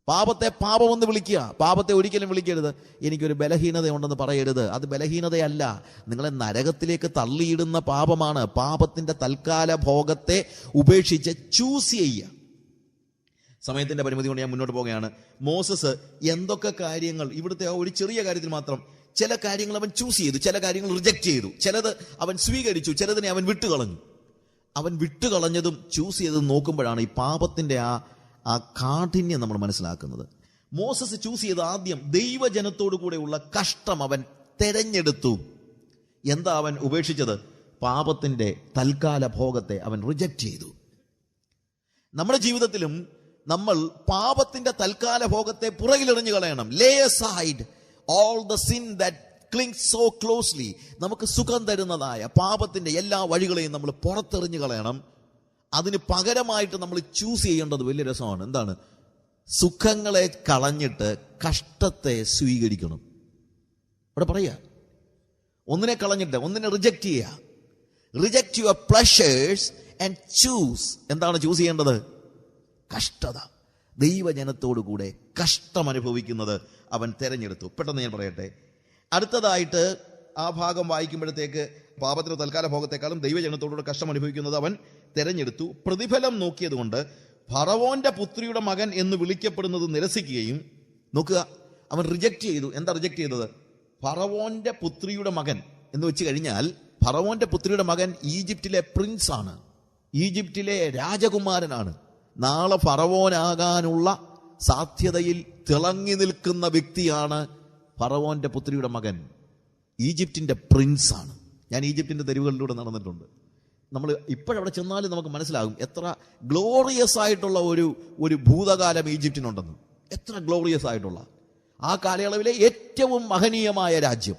പാപത്തെ പാപമെന്ന് വിളിക്കുക. പാപത്തെ ഒരിക്കലും വിളിക്കരുത് എനിക്കൊരു ബലഹീനതയുണ്ടെന്ന് പറയരുത്. അത് ബലഹീനതയല്ല, നിങ്ങളെ നരകത്തിലേക്ക് തള്ളിയിടുന്ന പാപമാണ്. പാപത്തിന്റെ തൽക്കാല ഭോഗത്തെ ഉപേക്ഷിച്ച് ചൂസ് ചെയ്യുക. സമയത്തിന്റെ പരിമിതി കൊണ്ട് ഞാൻ മുന്നോട്ട് പോവുകയാണ്. മോസസ് എന്തൊക്കെ കാര്യങ്ങൾ, ഇവിടുത്തെ ഒരു ചെറിയ കാര്യത്തിൽ മാത്രം ചില കാര്യങ്ങൾ അവൻ ചൂസ് ചെയ്തു, ചില കാര്യങ്ങൾ റിജക്റ്റ് ചെയ്തു, ചിലത് അവൻ സ്വീകരിച്ചു, ചിലതിനെ അവൻ വിട്ടുകളഞ്ഞു. അവൻ വിട്ടുകളഞ്ഞതും ചൂസ് ചെയ്തതും നോക്കുമ്പോഴാണ് ഈ പാപത്തിന്റെ ആ കാഠിന്യം നമ്മൾ മനസ്സിലാക്കുന്നത്. മോസസ് ചൂസ് ചെയ്ത് ആദ്യം ദൈവജനത്തോടു കൂടെയുള്ള കഷ്ടം അവൻ തെരഞ്ഞെടുത്തു. എന്താ അവൻ ഉപേക്ഷിച്ചത്? പാപത്തിന്റെ തൽക്കാല ഭോഗത്തെ അവൻ റിജക്റ്റ് ചെയ്തു. നമ്മുടെ ജീവിതത്തിലും നമ്മൾ പാപത്തിന്റെ തൽക്കാല ഭോഗത്തെ പുറകിലെറിഞ്ഞു കളയണം. ലേ aside all the sin that clings so closely. നമുക്ക് സുഖം തരുന്നതായ പാപത്തിന്റെ എല്ലാ വഴികളെയും നമ്മൾ പുറത്തെറിഞ്ഞു കളയണം. അതിന് പകരമായിട്ട് നമ്മൾ ചൂസ് ചെയ്യേണ്ടത് വലിയ രസമാണ്. എന്താണ്? സുഖങ്ങളെ കളഞ്ഞിട്ട് കഷ്ടത്തെ സ്വീകരിക്കണം. ഇവിടെ പറയാ, ഒന്നിനെ കളഞ്ഞിട്ട് ഒന്നിനെ റിജക്റ്റ് ചെയ്യുക. Reject your pleasures and choose. എന്താണ് ചൂസ് ചെയ്യേണ്ടത്? കഷ്ടത. ദൈവജനത്തോടു കൂടെ കഷ്ടം അനുഭവിക്കുന്നത് അവൻ തെരഞ്ഞെടുത്തു. പെട്ടെന്ന് ഞാൻ പറയട്ടെ, അടുത്തതായിട്ട് ആ ഭാഗം വായിക്കുമ്പോഴത്തേക്ക് പാപത്തിന്റെ തൽക്കാല ഭോഗത്തെക്കാളും ദൈവജനത്തോടുകൂടെ കഷ്ടം അനുഭവിക്കുന്നത് അവൻ തെരഞ്ഞെടുത്തു. പ്രതിഫലം നോക്കിയതുകൊണ്ട് ഫറവോന്റെ പുത്രിയുടെ മകൻ എന്ന് വിളിക്കപ്പെടുന്നത് നിരസിക്കുകയും, നോക്കുക, അവൻ റിജക്റ്റ് ചെയ്തു. എന്താ റിജക്റ്റ് ചെയ്തത്? ഫറവോന്റെ പുത്രിയുടെ മകൻ എന്ന് വെച്ച് കഴിഞ്ഞാൽ, ഫറവോന്റെ പുത്രിയുടെ മകൻ ഈജിപ്തിലെ പ്രിൻസ് ആണ്, ഈജിപ്തിലെ രാജകുമാരനാണ്. നാളെ ഫറവോനാകാനുള്ള സാധ്യതയിൽ തിളങ്ങി നിൽക്കുന്ന വ്യക്തിയാണ് ഫറവോന്റെ പുത്രിയുടെ മകൻ. ഈജിപ്തിന്റെ പ്രിൻസ് ആണ്. ഞാൻ ഈജിപ്തിന്റെ തെരുവുകളിലൂടെ നടന്നിട്ടുണ്ട്. നമ്മൾ ഇപ്പോഴവിടെ ചെന്നാലും നമുക്ക് മനസ്സിലാകും എത്ര ഗ്ലോറിയസ് ആയിട്ടുള്ള ഒരു ഭൂതകാലം ഈജിപ്തിനുണ്ടെന്ന്. എത്ര ഗ്ലോറിയസ് ആയിട്ടുള്ള, ആ കാലയളവിലെ ഏറ്റവും മഹനീയമായ രാജ്യം.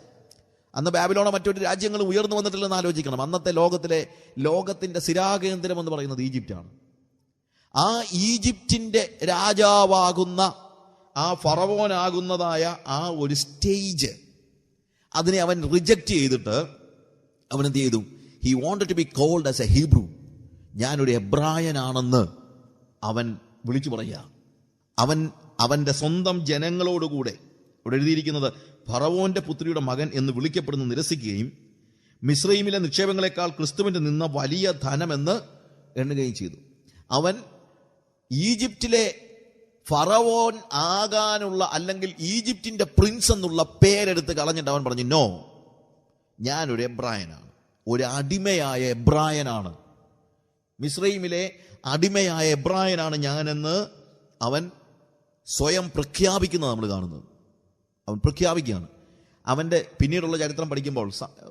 അന്ന് ബാബിലോണോ മറ്റൊരു രാജ്യങ്ങൾ ഉയർന്നു വന്നിട്ടില്ലെന്ന് ആലോചിക്കണം. അന്നത്തെ ലോകത്തിന്റെ സ്ഥിരാകേന്ദ്രം എന്ന് പറയുന്നത് ഈജിപ്റ്റാണ്. ആ ഈജിപ്തിന്റെ രാജാവാകുന്ന, ആ ഫറവോനാകുന്നതായ ആ ഒരു സ്റ്റേജ്, അതിനെ അവൻ റിജക്റ്റ് ചെയ്തിട്ട് അവൻ എന്ത് ചെയ്തു? He wanted to be called as a Hebrew. ഞാനൊരു എബ്രായനാണെന്ന് അവൻ വിളിച്ചു പറയുക. അവന്റെ സ്വന്തം ജനങ്ങളോടുകൂടെ, ഇവിടെ എഴുതിയിരിക്കുന്നത് ഫറവോന്റെ പുത്രിയുടെ മകൻ എന്ന് വിളിക്കപ്പെടുന്ന നിരസിക്കുകയും മിസ്രൈമിലെ നിക്ഷേപങ്ങളെക്കാൾ ക്രിസ്തുവിന്റെ നിന്ന വലിയ ധനമെന്ന് എണ്ണുകയും ചെയ്തു. അവൻ ഈജിപ്തിലെ ഫറവോൻ ആകാനുള്ള, അല്ലെങ്കിൽ ഈജിപ്തിന്റെ പ്രിൻസ് എന്നുള്ള പേരെടുത്ത് കളഞ്ഞിട്ട് അവൻ പറഞ്ഞു, നോ, ഞാനൊരു എബ്രായനാണ്, ഒരു അടിമയായ എബ്രായനാണ്, മിസ്രൈമിലെ അടിമയായ എബ്രായനാണ് ഞാനെന്ന് അവൻ സ്വയം പ്രഖ്യാപിക്കുന്നത് നമ്മൾ കാണുന്നത്. അവൻ പ്രഖ്യാപിക്കുകയാണ്. അവന്റെ പിന്നീടുള്ള ചരിത്രം പഠിക്കുമ്പോൾ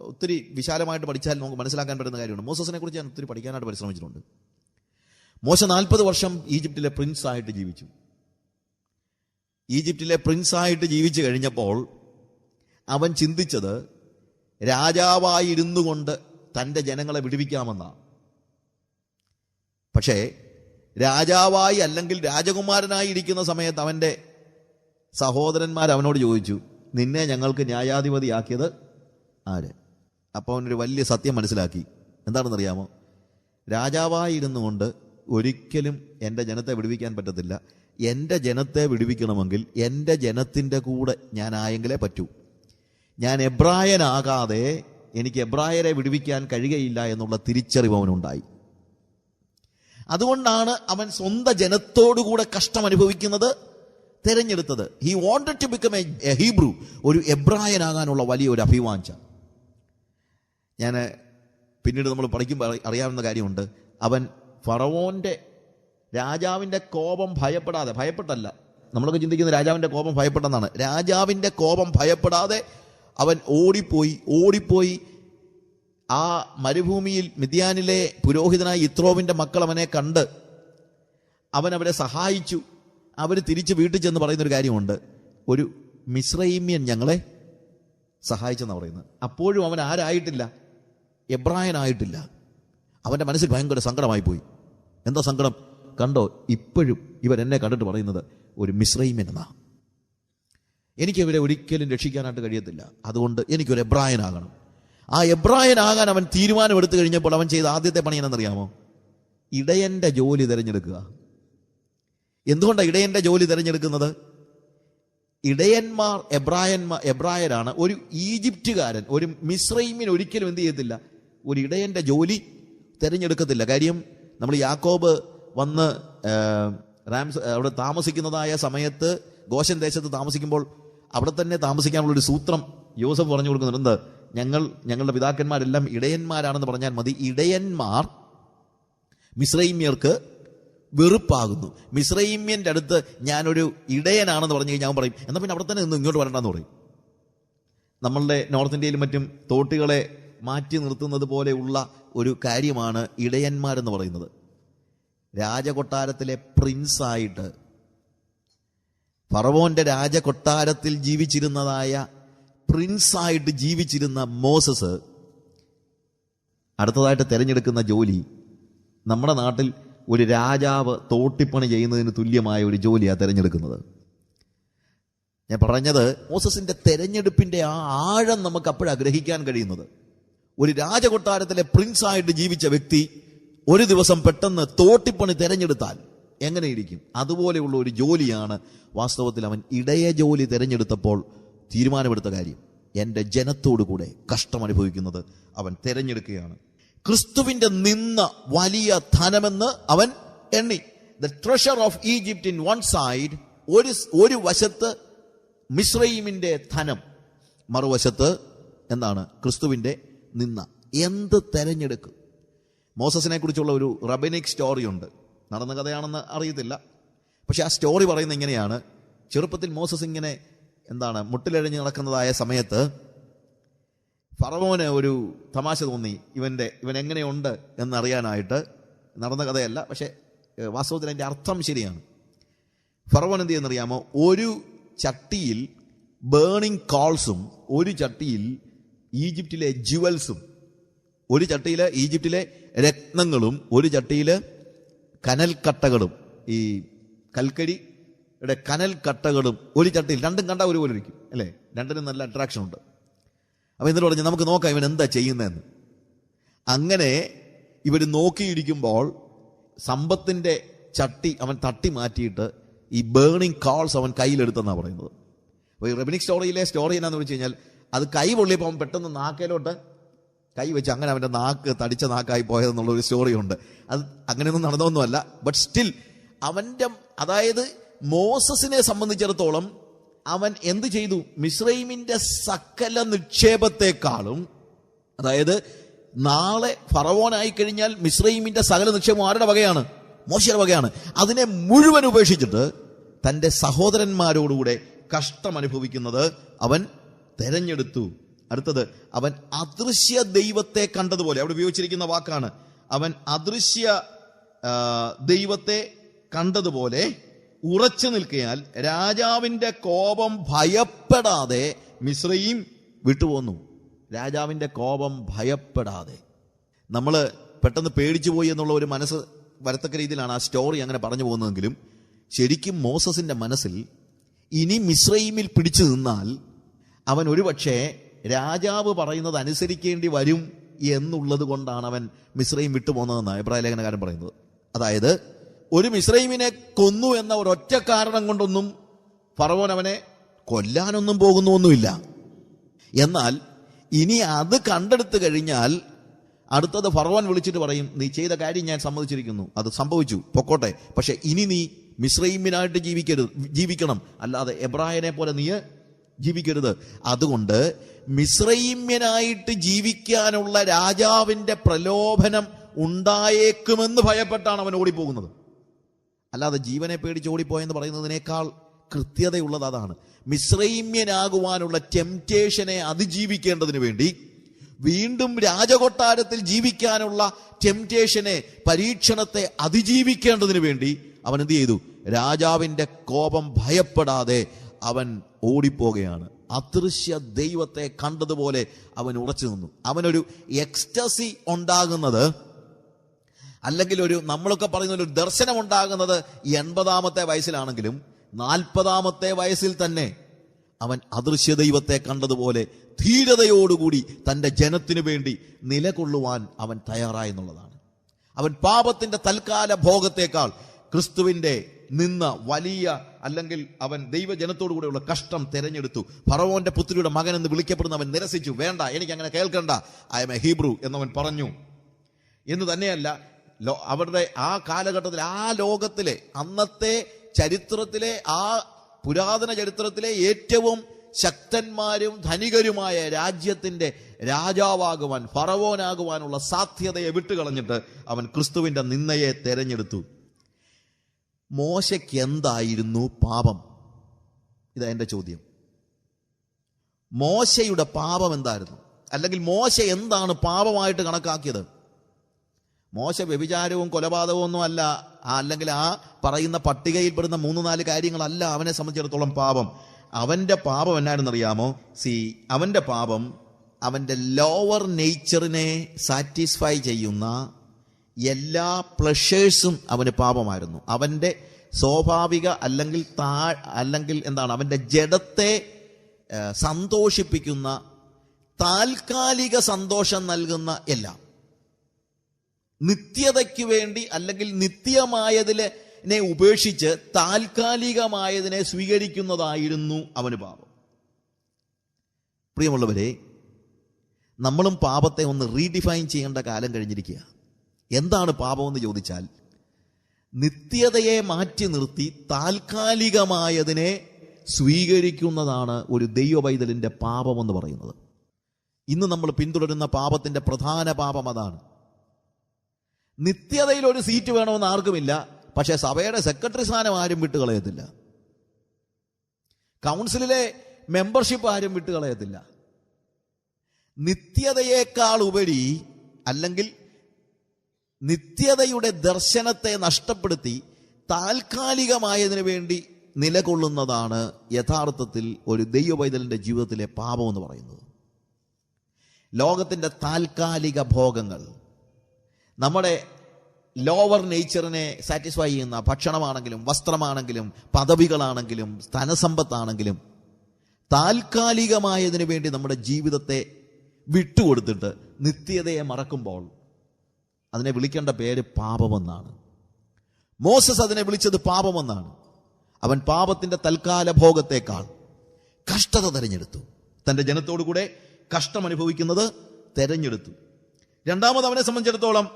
ഒത്തിരി വിശാലമായിട്ട് പഠിച്ചാൽ നമുക്ക് മനസ്സിലാക്കാൻ പറ്റുന്ന കാര്യമാണ്. മോസസിനെ കുറിച്ച് ഞാൻ ഒത്തിരി പഠിക്കാനായിട്ട് പരിശ്രമിച്ചിട്ടുണ്ട്. മോശ 40 വർഷം ഈജിപ്തിലെ പ്രിൻസ് ആയിട്ട് ജീവിച്ചു. ഈജിപ്തിലെ പ്രിൻസ് ആയിട്ട് ജീവിച്ചു കഴിഞ്ഞപ്പോൾ അവൻ ചിന്തിച്ചത് രാജാവായിരുന്നു കൊണ്ട് തൻ്റെ ജനങ്ങളെ വിടുവിക്കാമെന്നാണ്. പക്ഷേ രാജാവായി അല്ലെങ്കിൽ രാജകുമാരനായി ഇരിക്കുന്ന സമയത്ത് അവൻ്റെ സഹോദരന്മാർ അവനോട് ചോദിച്ചു, നിന്നെ ഞങ്ങൾക്ക് ന്യായാധിപതിയാക്കിയത് ആര്? അപ്പോൾ അവനൊരു വലിയ സത്യം മനസ്സിലാക്കി. എന്താണെന്നറിയാമോ? രാജാവായിരുന്നു കൊണ്ട് ഒരിക്കലും എൻ്റെ ജനത്തെ വിടുവിക്കാൻ പറ്റത്തില്ല. എൻ്റെ ജനത്തെ വിടുവിക്കണമെങ്കിൽ എൻ്റെ ജനത്തിൻ്റെ കൂടെ ഞാൻ ആയെങ്കിലേ പറ്റൂ. ഞാൻ എബ്രായനാകാതെ എനിക്ക് എബ്രായരെ വിടുവിക്കാൻ കഴിയുകയില്ല എന്നുള്ള തിരിച്ചറിവ് അവനുണ്ടായി. അതുകൊണ്ടാണ് അവൻ സ്വന്തം ജനത്തോടുകൂടെ കഷ്ടം അനുഭവിക്കുന്നത് തെരഞ്ഞെടുത്തത്. He wanted to become a Hebrew, ഒരു എബ്രായനാകാനുള്ള വലിയൊരു അഭിവാഞ്ച. ഞാൻ പിന്നീട് നമ്മൾ പഠിക്കുമ്പോൾ അറിയാവുന്ന കാര്യമുണ്ട്. അവൻ ഫറവോന്റെ രാജാവിൻ്റെ കോപം ഭയപ്പെട്ടല്ല, നമ്മളൊക്കെ ചിന്തിക്കുന്ന രാജാവിൻ്റെ കോപം ഭയപ്പെട്ടെന്നാണ്. രാജാവിൻ്റെ കോപം ഭയപ്പെടാതെ അവൻ ഓടിപ്പോയി ആ മരുഭൂമിയിൽ മിദ്യാനിലെ പുരോഹിതനായ യിത്രോവിൻ്റെ മക്കൾ അവനെ കണ്ട് അവൻ അവരെ സഹായിച്ചു. അവർ തിരിച്ച് വീട്ടിൽ ചെന്ന് പറയുന്നൊരു കാര്യമുണ്ട്, ഒരു മിസ്രൈമ്യൻ ഞങ്ങളെ സഹായിച്ചെന്നാണ് പറയുന്നത്. അപ്പോഴും അവൻ ആരായിട്ടില്ല? എബ്രായനായിട്ടില്ല. അവൻ്റെ മനസ്സിൽ ഭയങ്കര സങ്കടമായി പോയി. എന്താ സങ്കടം? കണ്ടോ, ഇപ്പോഴും ഇവൻ എന്നെ കണ്ടിട്ട് പറയുന്നത് ഒരു മിസ്രൈമ്യൻ എന്നാ. എനിക്ക് ഇവരെ ഒരിക്കലും രക്ഷിക്കാനായിട്ട് കഴിയത്തില്ല, അതുകൊണ്ട് എനിക്കൊരു എബ്രായനാകണം. ആ എബ്രായനാകാൻ അവൻ തീരുമാനമെടുത്തു കഴിഞ്ഞപ്പോൾ അവൻ ചെയ്ത ആദ്യത്തെ പണി എന്നറിയാമോ? ഇടയന്റെ ജോലി തിരഞ്ഞെടുക്കുക. എന്തുകൊണ്ടാണ് ഇടയന്റെ ജോലി തിരഞ്ഞെടുക്കുന്നത്? ഇടയന്മാർ എബ്രായരാണ്. ഒരു ഈജിപ്തുകാരൻ, ഒരു മിസ്രൈമ്യൻ ഒരിക്കലും എന്ത് ചെയ്യത്തില്ല? ഒരു ഇടയന്റെ ജോലി തിരഞ്ഞെടുക്കത്തില്ല. കാര്യം നമ്മൾ യാക്കോബ് വന്ന് അവിടെ താമസിക്കുന്നതായ സമയത്ത്, ഗോശൻ ദേശത്ത് താമസിക്കുമ്പോൾ അവിടെ തന്നെ താമസിക്കാനുള്ളൊരു സൂത്രം യോസഫ് പറഞ്ഞു കൊടുക്കുന്നുണ്ട്. ഞങ്ങളുടെ പിതാക്കന്മാരെല്ലാം ഇടയന്മാരാണെന്ന് പറഞ്ഞാൽ മതി. ഇടയന്മാർ മിസ്രൈമ്യർക്ക് വെറുപ്പാകുന്നു. മിസ്രൈമ്യൻ്റെ അടുത്ത് ഞാനൊരു ഇടയനാണെന്ന് പറഞ്ഞു കഴിഞ്ഞാൽ അവൻ പറയും, എന്നാൽ പിന്നെ അവിടെ തന്നെ നിന്ന് ഇങ്ങോട്ട് വരണ്ടെന്ന് പറയും. നമ്മളുടെ നോർത്ത് ഇന്ത്യയിലും മറ്റും തോട്ടികളെ മാറ്റി നിർത്തുന്നത് പോലെയുള്ള ഒരു കാര്യമാണ് ഇടയന്മാരെന്ന് പറയുന്നത്. രാജകൊട്ടാരത്തിലെ പ്രിൻസായിട്ട്, ഫറവോന്റെ രാജകൊട്ടാരത്തിൽ ജീവിച്ചിരുന്നതായ പ്രിൻസായിട്ട് ജീവിച്ചിരുന്ന മോസസ് അടുത്തതായിട്ട് തിരഞ്ഞെടുക്കുന്ന ജോലി, നമ്മുടെ നാട്ടിൽ ഒരു രാജാവ് തോട്ടിപ്പണി ചെയ്യുന്നതിന് തുല്യമായ ഒരു ജോലിയാണ് തിരഞ്ഞെടുക്കുന്നത്. ഞാൻ പറഞ്ഞത് മോസസിന്റെ തെരഞ്ഞെടുപ്പിന്റെ ആ ആഴം നമുക്ക് അപ്പോഴാണ് ഗ്രഹിക്കാൻ കഴിയുന്നത്. ഒരു രാജകൊട്ടാരത്തിലെ പ്രിൻസായിട്ട് ജീവിച്ച വ്യക്തി ഒരു ദിവസം പെട്ടെന്ന് തോട്ടിപ്പണി തിരഞ്ഞെടുത്താൽ എങ്ങനെയിരിക്കും? അതുപോലെയുള്ള ഒരു ജോലിയാണ് വാസ്തവത്തിൽ അവൻ ഇടയ ജോലി തിരഞ്ഞെടുത്തപ്പോൾ തീരുമാനമെടുത്ത കാര്യം. എൻ്റെ ജനത്തോടു കൂടെ കഷ്ടം അനുഭവിക്കുന്നത് അവൻ തിരഞ്ഞെടുക്കുകയാണ്. ക്രിസ്തുവിന്റെ നിന്ന വലിയ ധനമെന്ന് അവൻ എണ്ണി. The treasure of Egypt in one side, ഒരു വശത്ത് മിസ്രയീമിന്റെ ധനം, മറുവശത്ത് എന്താണ്? ക്രിസ്തുവിന്റെ നിന്ന. എന്ത് തെരഞ്ഞെടുക്കും? മോസസിനെ കുറിച്ചുള്ള ഒരു റബനിക് സ്റ്റോറി ഉണ്ട്. നടന്ന കഥയാണെന്ന് അറിയത്തില്ല, പക്ഷെ ആ സ്റ്റോറി പറയുന്നത് ഇങ്ങനെയാണ്. ചെറുപ്പത്തിൽ മോസസ് ഇങ്ങനെ മുട്ടിലഴിഞ്ഞ് നടക്കുന്നതായ സമയത്ത് ഫറവോന് ഒരു തമാശ തോന്നി, ഇവൻ എങ്ങനെയുണ്ട് എന്നറിയാനായിട്ട്. നടന്ന കഥയല്ല, പക്ഷെ വാസ്തവത്തിൽ അതിൻ്റെ അർത്ഥം ശരിയാണ്. ഫറവോൻ എന്ത് ചെയ്യുന്നറിയാമോ? ഒരു ചട്ടിയിൽ ബേണിംഗ് കോൾസും, ഒരു ചട്ടിയിൽ ഈജിപ്തിലെ ജുവൽസും, ഒരു ചട്ടിയിൽ ഈജിപ്തിലെ രത്നങ്ങളും, ഒരു ചട്ടിയിൽ കനൽക്കട്ടകളും, ഈ കൽക്കരിയുടെ കനൽക്കട്ടകളും ഒരു ചട്ടിയിൽ. രണ്ടും കണ്ടാൽ ഒരുപോലെ ഇരിക്കും അല്ലേ? രണ്ടിനും നല്ല അട്രാക്ഷൻ ഉണ്ട്. അപ്പം എന്നിട്ട് പറഞ്ഞു, നമുക്ക് നോക്കാം ഇവൻ എന്താ ചെയ്യുന്നതെന്ന്. അങ്ങനെ ഇവർ നോക്കിയിരിക്കുമ്പോൾ സമ്പത്തിന്റെ ചട്ടി അവൻ തട്ടി മാറ്റിയിട്ട് ഈ ബേണിംഗ് കോൾസ് അവൻ കയ്യിലെടുത്തെന്നാണ് പറയുന്നത്. അപ്പോൾ ഈ റബനിക് സ്റ്റോറിയിലെ സ്റ്റോറി എന്നാന്ന് വെച്ച് കഴിഞ്ഞാൽ, അത് കൈ പൊള്ളിയപ്പോൾ അവൻ പെട്ടെന്ന് നാക്കയിലോട്ട് കൈ വെച്ച് അങ്ങനെ അവൻ്റെ നാക്ക് തടിച്ച നാക്കായി പോയതെന്നുള്ളൊരു സ്റ്റോറിയുണ്ട്. അത് അങ്ങനെയൊന്നും നടന്നൊന്നുമല്ല. ബട്ട് സ്റ്റിൽ അതായത് മോസസിനെ സംബന്ധിച്ചിടത്തോളം അവൻ എന്ത് ചെയ്തു? മിസ്രൈമിന്റെ സകല നിക്ഷേപത്തെക്കാളും, അതായത് നാളെ ഫറവോനായി കഴിഞ്ഞാൽ മിസ്രൈമിന്റെ സകല നിക്ഷേപം ആരുടെ വകയാണ്? മോശയുടെ വകയാണ്. അതിനെ മുഴുവൻ ഉപേക്ഷിച്ചിട്ട് തൻ്റെ സഹോദരന്മാരോടുകൂടെ കഷ്ടം അനുഭവിക്കുന്നത് അവൻ തെരഞ്ഞെടുത്തു. അടുത്തത്, അവൻ അദൃശ്യ ദൈവത്തെ കണ്ടതുപോലെ. അവിടെ ഉപയോഗിച്ചിരിക്കുന്ന വാക്കാണ്, അവൻ അദൃശ്യ ദൈവത്തെ കണ്ടതുപോലെ ഉറച്ചു നിൽക്കയാൽ രാജാവിന്റെ കോപം ഭയപ്പെടാതെ മിസ്രയീം വിട്ടുപോന്നു. രാജാവിന്റെ കോപം ഭയപ്പെടാതെ. നമ്മൾ പെട്ടെന്ന് പേടിച്ചു പോയി എന്നുള്ള ഒരു മനസ്സ് വരത്തക്ക രീതിയിലാണ് ആ സ്റ്റോറി അങ്ങനെ പറഞ്ഞു പോകുന്നതെങ്കിലും, ശരിക്കും മോസസിന്റെ മനസ്സിൽ ഇനി മിസ്രയീമിൽ പിടിച്ചു നിന്നാൽ അവൻ ഒരുപക്ഷെ രാജാവ് പറയുന്നത് അനുസരിക്കേണ്ടി വരും എന്നുള്ളത് കൊണ്ടാണ് അവൻ മിസ്രയീം വിട്ടുപോകുന്നതെന്നാണ് എബ്രായ ലേഖനകാരൻ പറയുന്നത്. അതായത് ഒരു മിസ്രയീമിനെ കൊന്നു എന്ന ഒരൊറ്റ കാരണം കൊണ്ടൊന്നും ഫറവോൻ അവനെ കൊല്ലാനൊന്നും പോകുന്നൊന്നുമില്ല. എന്നാൽ ഇനി അത് കണ്ടെടുത്തു കഴിഞ്ഞാൽ അടുത്തത് ഫറവോൻ വിളിച്ചിട്ട് പറയും, നീ ചെയ്ത കാര്യം ഞാൻ സമ്മതിച്ചിരിക്കുന്നു, അത് സംഭവിച്ചു, പൊക്കോട്ടെ, പക്ഷെ ഇനി നീ മിസ്രയീമിനായിട്ട് ജീവിക്കണം, അല്ലാതെ എബ്രായനെ പോലെ നീ ജീവിക്കരുത്. അതുകൊണ്ട് മിസ്രയീമ്യനായിട്ട് ജീവിക്കാനുള്ള രാജാവിന്റെ പ്രലോഭനം ഉണ്ടായേക്കുമെന്ന് ഭയപ്പെട്ടാണ് അവൻ ഓടിപ്പോകുന്നത്. അല്ലാതെ ജീവനെ പേടിച്ച് ഓടിപ്പോയെന്ന് പറയുന്നതിനേക്കാൾ കൃത്യതയുള്ളത് അതാണ്. മിസ്രയീമ്യനാകുവാനുള്ള ടെംപ്റ്റേഷനെ അതിജീവിക്കേണ്ടതിന് വേണ്ടി, വീണ്ടും രാജകൊട്ടാരത്തിൽ ജീവിക്കാനുള്ള ടെംപ്റ്റേഷനെ, പരീക്ഷണത്തെ അതിജീവിക്കേണ്ടതിന് വേണ്ടി അവൻ എന്ത് ചെയ്തു? രാജാവിന്റെ കോപം ഭയപ്പെടാതെ അവൻ ഓടിപ്പോകുകയാണ്. അദൃശ്യ ദൈവത്തെ കണ്ടതുപോലെ അവൻ ഉറച്ചു നിന്നു. അവനൊരു എക്സ്റ്റസി ഉണ്ടാകുന്നത്, അല്ലെങ്കിൽ നമ്മളൊക്കെ പറയുന്ന ഒരു ദർശനം ഉണ്ടാകുന്നത് 80-ാമത്തെ വയസ്സിലാണെങ്കിലും 40-ാമത്തെ വയസ്സിൽ തന്നെ അവൻ അദൃശ്യ ദൈവത്തെ കണ്ടതുപോലെ ധീരതയോടുകൂടി തൻ്റെ ജനത്തിനു വേണ്ടി നിലകൊള്ളുവാൻ അവൻ തയ്യാറായെന്നുള്ളതാണ്. അവൻ പാപത്തിന്റെ തൽക്കാല ഭോഗത്തേക്കാൾ ക്രിസ്തുവിന്റെ നിന്ന വലിയ, അല്ലെങ്കിൽ അവൻ ദൈവജനത്തോടുകൂടെയുള്ള കഷ്ടം തെരഞ്ഞെടുത്തു. ഫറവോന്റെ പുത്രിയുടെ മകൻ എന്ന് വിളിക്കപ്പെടുന്ന അവൻ നിരസിച്ചു. വേണ്ട, എനിക്ക് അങ്ങനെ കേൾക്കണ്ട, ഐ എം എ ഹീബ്രു എന്നവൻ പറഞ്ഞു. എന്ന് തന്നെയല്ല, അവരുടെ ആ കാലഘട്ടത്തിൽ, ആ ലോകത്തിലെ, അന്നത്തെ ചരിത്രത്തിലെ, ആ പുരാതന ചരിത്രത്തിലെ ഏറ്റവും ശക്തന്മാരും ധനികരുമായ രാജ്യത്തിന്റെ രാജാവാകുവാൻ, ഫറവോനാകുവാനുള്ള സാധ്യതയെ വിട്ടുകളഞ്ഞിട്ട് അവൻ ക്രിസ്തുവിന്റെ നിന്നയെ തെരഞ്ഞെടുത്തു. മോശയ്ക്ക് എന്തായിരുന്നു പാപം? ഇതാ എൻ്റെ ചോദ്യം. മോശയുടെ പാപം എന്തായിരുന്നു? അല്ലെങ്കിൽ മോശ എന്താണ് പാപമായിട്ട് കണക്കാക്കിയത്? മോശ വ്യഭിചാരവും കൊലപാതകവും ഒന്നും അല്ല, അല്ലെങ്കിൽ ആ പറയുന്ന പട്ടികയിൽപ്പെടുന്ന 3-4 കാര്യങ്ങളല്ല അവനെ സംബന്ധിച്ചിടത്തോളം പാപം. അവന്റെ പാപം എന്നായിരുന്നറിയാമോ? അവന്റെ പാപം അവന്റെ ലോവർ നേച്ചറിനെ സാറ്റിസ്ഫൈ ചെയ്യുന്ന എല്ലാ പ്ലഷേഴ്സും അവന് പാപമായിരുന്നു. അവന്റെ സ്വാഭാവിക അല്ലെങ്കിൽ എന്താണ്, അവന്റെ ജഡത്തെ സന്തോഷിപ്പിക്കുന്ന, താൽക്കാലിക സന്തോഷം നൽകുന്ന എല്ലാം, നിത്യതയ്ക്ക് വേണ്ടി അല്ലെങ്കിൽ നിത്യമായതിനെ ഉപേക്ഷിച്ച് താൽക്കാലികമായതിനെ സ്വീകരിക്കുന്നതായിരുന്നു അവന് പാപം. പ്രിയമുള്ളവരെ, നമ്മളും പാപത്തെ ഒന്ന് റീഡിഫൈൻ ചെയ്യേണ്ട കാലം കഴിഞ്ഞിരിക്കുക. എന്താണ് പാപമെന്ന് ചോദിച്ചാൽ, നിത്യതയെ മാറ്റി നിർത്തി താൽക്കാലികമായതിനെ സ്വീകരിക്കുന്നതാണ് ഒരു ദൈവ പൈതലിന്റെ പാപമെന്ന് പറയുന്നത്. ഇന്ന് നമ്മൾ പിന്തുടരുന്ന പാപത്തിന്റെ പ്രധാന പാപം അതാണ്. നിത്യതയിൽ ഒരു സീറ്റ് വേണമെന്ന് ആർക്കുമില്ല, പക്ഷേ സഭയുടെ സെക്രട്ടറി സ്ഥാനം ആരും വിട്ടുകളയത്തില്ല, കൗൺസിലിലെ മെമ്പർഷിപ്പ് ആരും വിട്ടുകളയത്തില്ല. നിത്യതയേക്കാൾ ഉപരി, അല്ലെങ്കിൽ നിത്യതയുടെ ദർശനത്തെ നഷ്ടപ്പെടുത്തി താൽക്കാലികമായതിനു വേണ്ടി നിലകൊള്ളുന്നതാണ് യഥാർത്ഥത്തിൽ ഒരു ദൈവ പൈതലിന്റെ ജീവിതത്തിലെ പാപം എന്ന് പറയുന്നത്. ലോകത്തിന്റെ താൽക്കാലിക ഭോഗങ്ങൾ, നമ്മുടെ ലോവർ നേച്ചറിനെ സാറ്റിസ്ഫൈ ചെയ്യുന്ന ഭക്ഷണമാണെങ്കിലും വസ്ത്രമാണെങ്കിലും പദവികളാണെങ്കിലും ധനസമ്പത്താണെങ്കിലും താൽക്കാലികമായതിനു വേണ്ടി നമ്മുടെ ജീവിതത്തെ വിട്ടുകൊടുത്തിട്ട് നിത്യതയെ മറക്കുമ്പോൾ അതിനെ വിളിക്കേണ്ട പേര് പാപമെന്നാണ്. മോസസ് അതിനെ വിളിച്ചത് പാപമെന്നാണ്. അവൻ പാപത്തിന്റെ തൽക്കാല ഭോഗത്തേക്കാൾ കഷ്ടത തെരഞ്ഞെടുത്തു. തന്റെ ജനത്തോടു കൂടെ കഷ്ടം അനുഭവിക്കുന്നത് തെരഞ്ഞെടുത്തു. രണ്ടാമത് അവനെ സംബന്ധിച്ചിടത്തോളം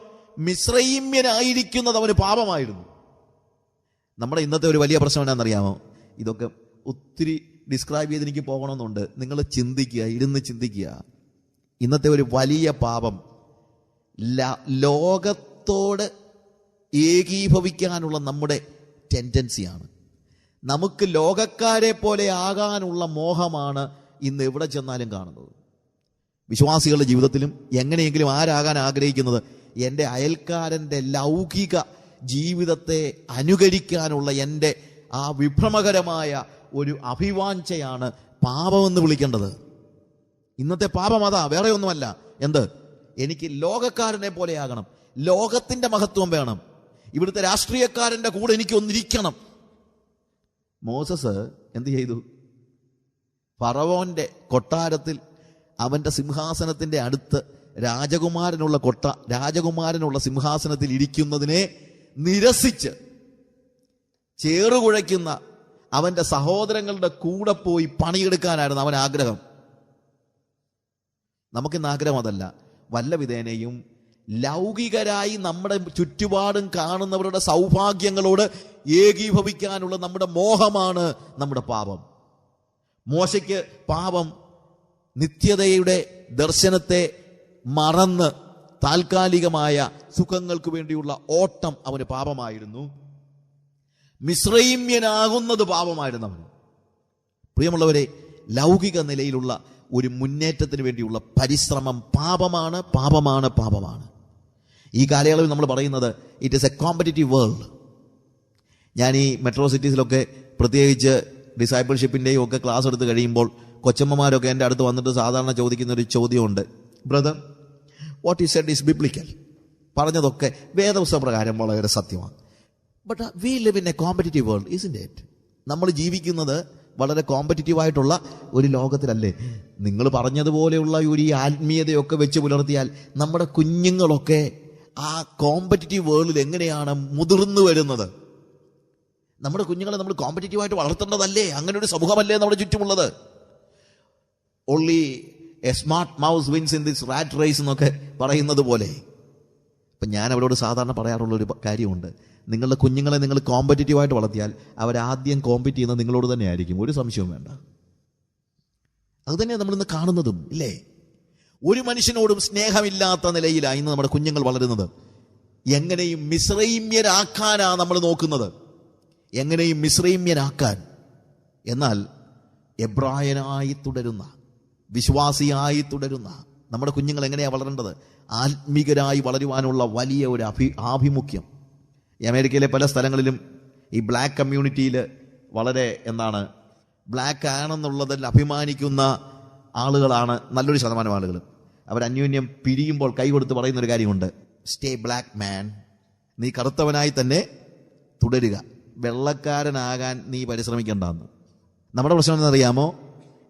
മിസ്രൈമ്യനായിരിക്കുന്നത് അവന് പാപമായിരുന്നു. നമ്മുടെ ഇന്നത്തെ ഒരു വലിയ പ്രശ്നം എന്നാണെന്നറിയാമോ? ഇതൊക്കെ ഒത്തിരി ഡിസ്ക്രൈബ് ചെയ്ത് എനിക്ക് പോകണമെന്നുണ്ട്. നിങ്ങൾ ചിന്തിക്കുക, ഇരുന്ന് ചിന്തിക്കുക. ഇന്നത്തെ ഒരു വലിയ പാപം ലോകത്തോട് ഏകീഭവിക്കാനുള്ള നമ്മുടെ ടെൻഡൻസിയാണ്. നമുക്ക് ലോകക്കാരെ പോലെ ആകാനുള്ള മോഹമാണ് ഇന്ന് എവിടെ ചെന്നാലും കാണുന്നത്. വിശ്വാസികളുടെ ജീവിതത്തിലും എങ്ങനെയെങ്കിലും ആരാകാൻ ആഗ്രഹിക്കുന്നത്? എൻ്റെ അയൽക്കാരൻ്റെ ലൗകിക ജീവിതത്തെ അനുകരിക്കാനുള്ള എൻ്റെ ആ വിഭ്രമകരമായ ഒരു അഭിവാഞ്ചയാണ് പാപമെന്ന് വിളിക്കേണ്ടത്. ഇന്നത്തെ പാപം അതാ, വേറെ ഒന്നുമല്ല. എന്ത്? എനിക്ക് ലോകക്കാരനെ പോലെ ആകണം, ലോകത്തിന്റെ മഹത്വം വേണം, ഇവിടുത്തെ രാഷ്ട്രീയക്കാരന്റെ കൂടെ എനിക്ക് ഒന്നിരിക്കണം. മോസസ് എന്ത് ചെയ്തു? ഫറവോന്റെ കൊട്ടാരത്തിൽ അവന്റെ സിംഹാസനത്തിന്റെ അടുത്ത് രാജകുമാരനുള്ള സിംഹാസനത്തിൽ ഇരിക്കുന്നതിനെ നിരസിച്ച് ചേറുകുഴയ്ക്കുന്ന അവന്റെ സഹോദരങ്ങളുടെ കൂടെ പോയി പണിയെടുക്കാനായിരുന്നു അവൻ ആഗ്രഹം. നമുക്കിന്ന് ആഗ്രഹം അതല്ല. വല്ല വിധേനയും ലൗകികരായി നമ്മുടെ ചുറ്റുപാടും കാണുന്നവരുടെ സൗഭാഗ്യങ്ങളോട് ഏകീഭവിക്കാനുള്ള നമ്മുടെ മോഹമാണ് നമ്മുടെ പാപം. മോശയ്ക്ക് പാപം നിത്യതയുടെ ദർശനത്തെ മറന്ന് താൽക്കാലികമായ സുഖങ്ങൾക്ക് വേണ്ടിയുള്ള ഓട്ടം അവന് പാപമായിരുന്നു. മിസ്രൈമ്യനാകുന്നത് പാപമായിരുന്നു അവന്. പ്രിയമുള്ളവരെ, ലൗകിക നിലയിലുള്ള ഒരു മുന്നേറ്റത്തിന് വേണ്ടിയുള്ള പരിശ്രമം പാപമാണ്, പാപമാണ്, പാപമാണ്. ഈ കാലയളവിൽ നമ്മൾ പറയുന്നത് it is A competitive world. ഞാൻ ഈ മെട്രോ സിറ്റീസിലൊക്കെ പ്രത്യേകിച്ച് ഡിസൈപ്പിൾഷിപ്പിൻ്റെയും ഒക്കെ ക്ലാസ് എടുത്ത് കഴിയുമ്പോൾ കൊച്ചമ്മമാരൊക്കെ എൻ്റെ അടുത്ത് വന്നിട്ട് സാധാരണ ചോദിക്കുന്ന ഒരു ചോദ്യമുണ്ട്, brother, what is said is biblical. പറഞ്ഞതൊക്കെ വേദപുസ്തക പ്രകാരം വളരെ സത്യമാണ്. But we live in a competitive world, isn't it? നമ്മൾ ജീവിക്കുന്നത് വളരെ കോമ്പറ്റിറ്റീവായിട്ടുള്ള ഒരു ലോകത്തിലല്ലേ? നിങ്ങൾ പറഞ്ഞതുപോലെയുള്ള ഒരു ആത്മീയതയൊക്കെ വെച്ച് പുലർത്തിയാൽ നമ്മുടെ കുഞ്ഞുങ്ങളൊക്കെ ആ കോമ്പറ്റിറ്റീവ് വേൾഡിൽ എങ്ങനെയാണ് മുതിർന്നു വരുന്നത്? നമ്മുടെ കുഞ്ഞുങ്ങളെ നമ്മൾ കോമ്പറ്റിറ്റീവായിട്ട് വളർത്തേണ്ടതല്ലേ? അങ്ങനെ ഒരു സമൂഹമല്ലേ നമ്മുടെ ചുറ്റുമുള്ളത്? Only a smart mouse wins in this rat race എന്നൊക്കെ പറയുന്നത് പോലെ. ഇപ്പം ഞാൻ അവരോട് സാധാരണ പറയാറുള്ളൊരു കാര്യമുണ്ട്, നിങ്ങളുടെ കുഞ്ഞുങ്ങളെ നിങ്ങൾ കോമ്പറ്റിറ്റീവായിട്ട് വളർത്തിയാൽ അവരാദ്യം കോമ്പറ്റ് ചെയ്യുന്നത് നിങ്ങളോട് തന്നെ ആയിരിക്കും, ഒരു സംശയവും വേണ്ട. അത് തന്നെയാണ് നമ്മളിന്ന് കാണുന്നതും, ഇല്ലേ? ഒരു മനുഷ്യനോടും സ്നേഹമില്ലാത്ത നിലയിലാണ് ഇന്ന് നമ്മുടെ കുഞ്ഞുങ്ങൾ വളരുന്നത്. എങ്ങനെയും മിസ്രൈമ്യരാക്കാനാണ് നമ്മൾ നോക്കുന്നത്, എങ്ങനെയും മിസ്രൈമ്യനാക്കാൻ. എന്നാൽ എബ്രായനായി തുടരുന്ന, വിശ്വാസിയായി തുടരുന്ന നമ്മുടെ കുഞ്ഞുങ്ങൾ എങ്ങനെയാണ് വളരേണ്ടത്? ആത്മീകരായി വളരുവാനുള്ള വലിയ ഒരു ആഭിമുഖ്യം. ഈ അമേരിക്കയിലെ പല സ്ഥലങ്ങളിലും ഈ ബ്ലാക്ക് കമ്മ്യൂണിറ്റിയിൽ വളരെ ബ്ലാക്ക് ആണെന്നുള്ളതിൽ അഭിമാനിക്കുന്ന ആളുകളാണ് നല്ലൊരു ശതമാനം ആളുകൾ. അവർ അന്യോന്യം പിരിയുമ്പോൾ കൈ കൊടുത്ത് പറയുന്നൊരു കാര്യമുണ്ട്, സ്റ്റേ ബ്ലാക്ക് മാൻ. നീ കറുത്തവനായി തന്നെ തുടരുക, വെള്ളക്കാരനാകാൻ നീ പരിശ്രമിക്കേണ്ടെന്ന്. നമ്മുടെ പ്രശ്നം എന്നറിയാമോ?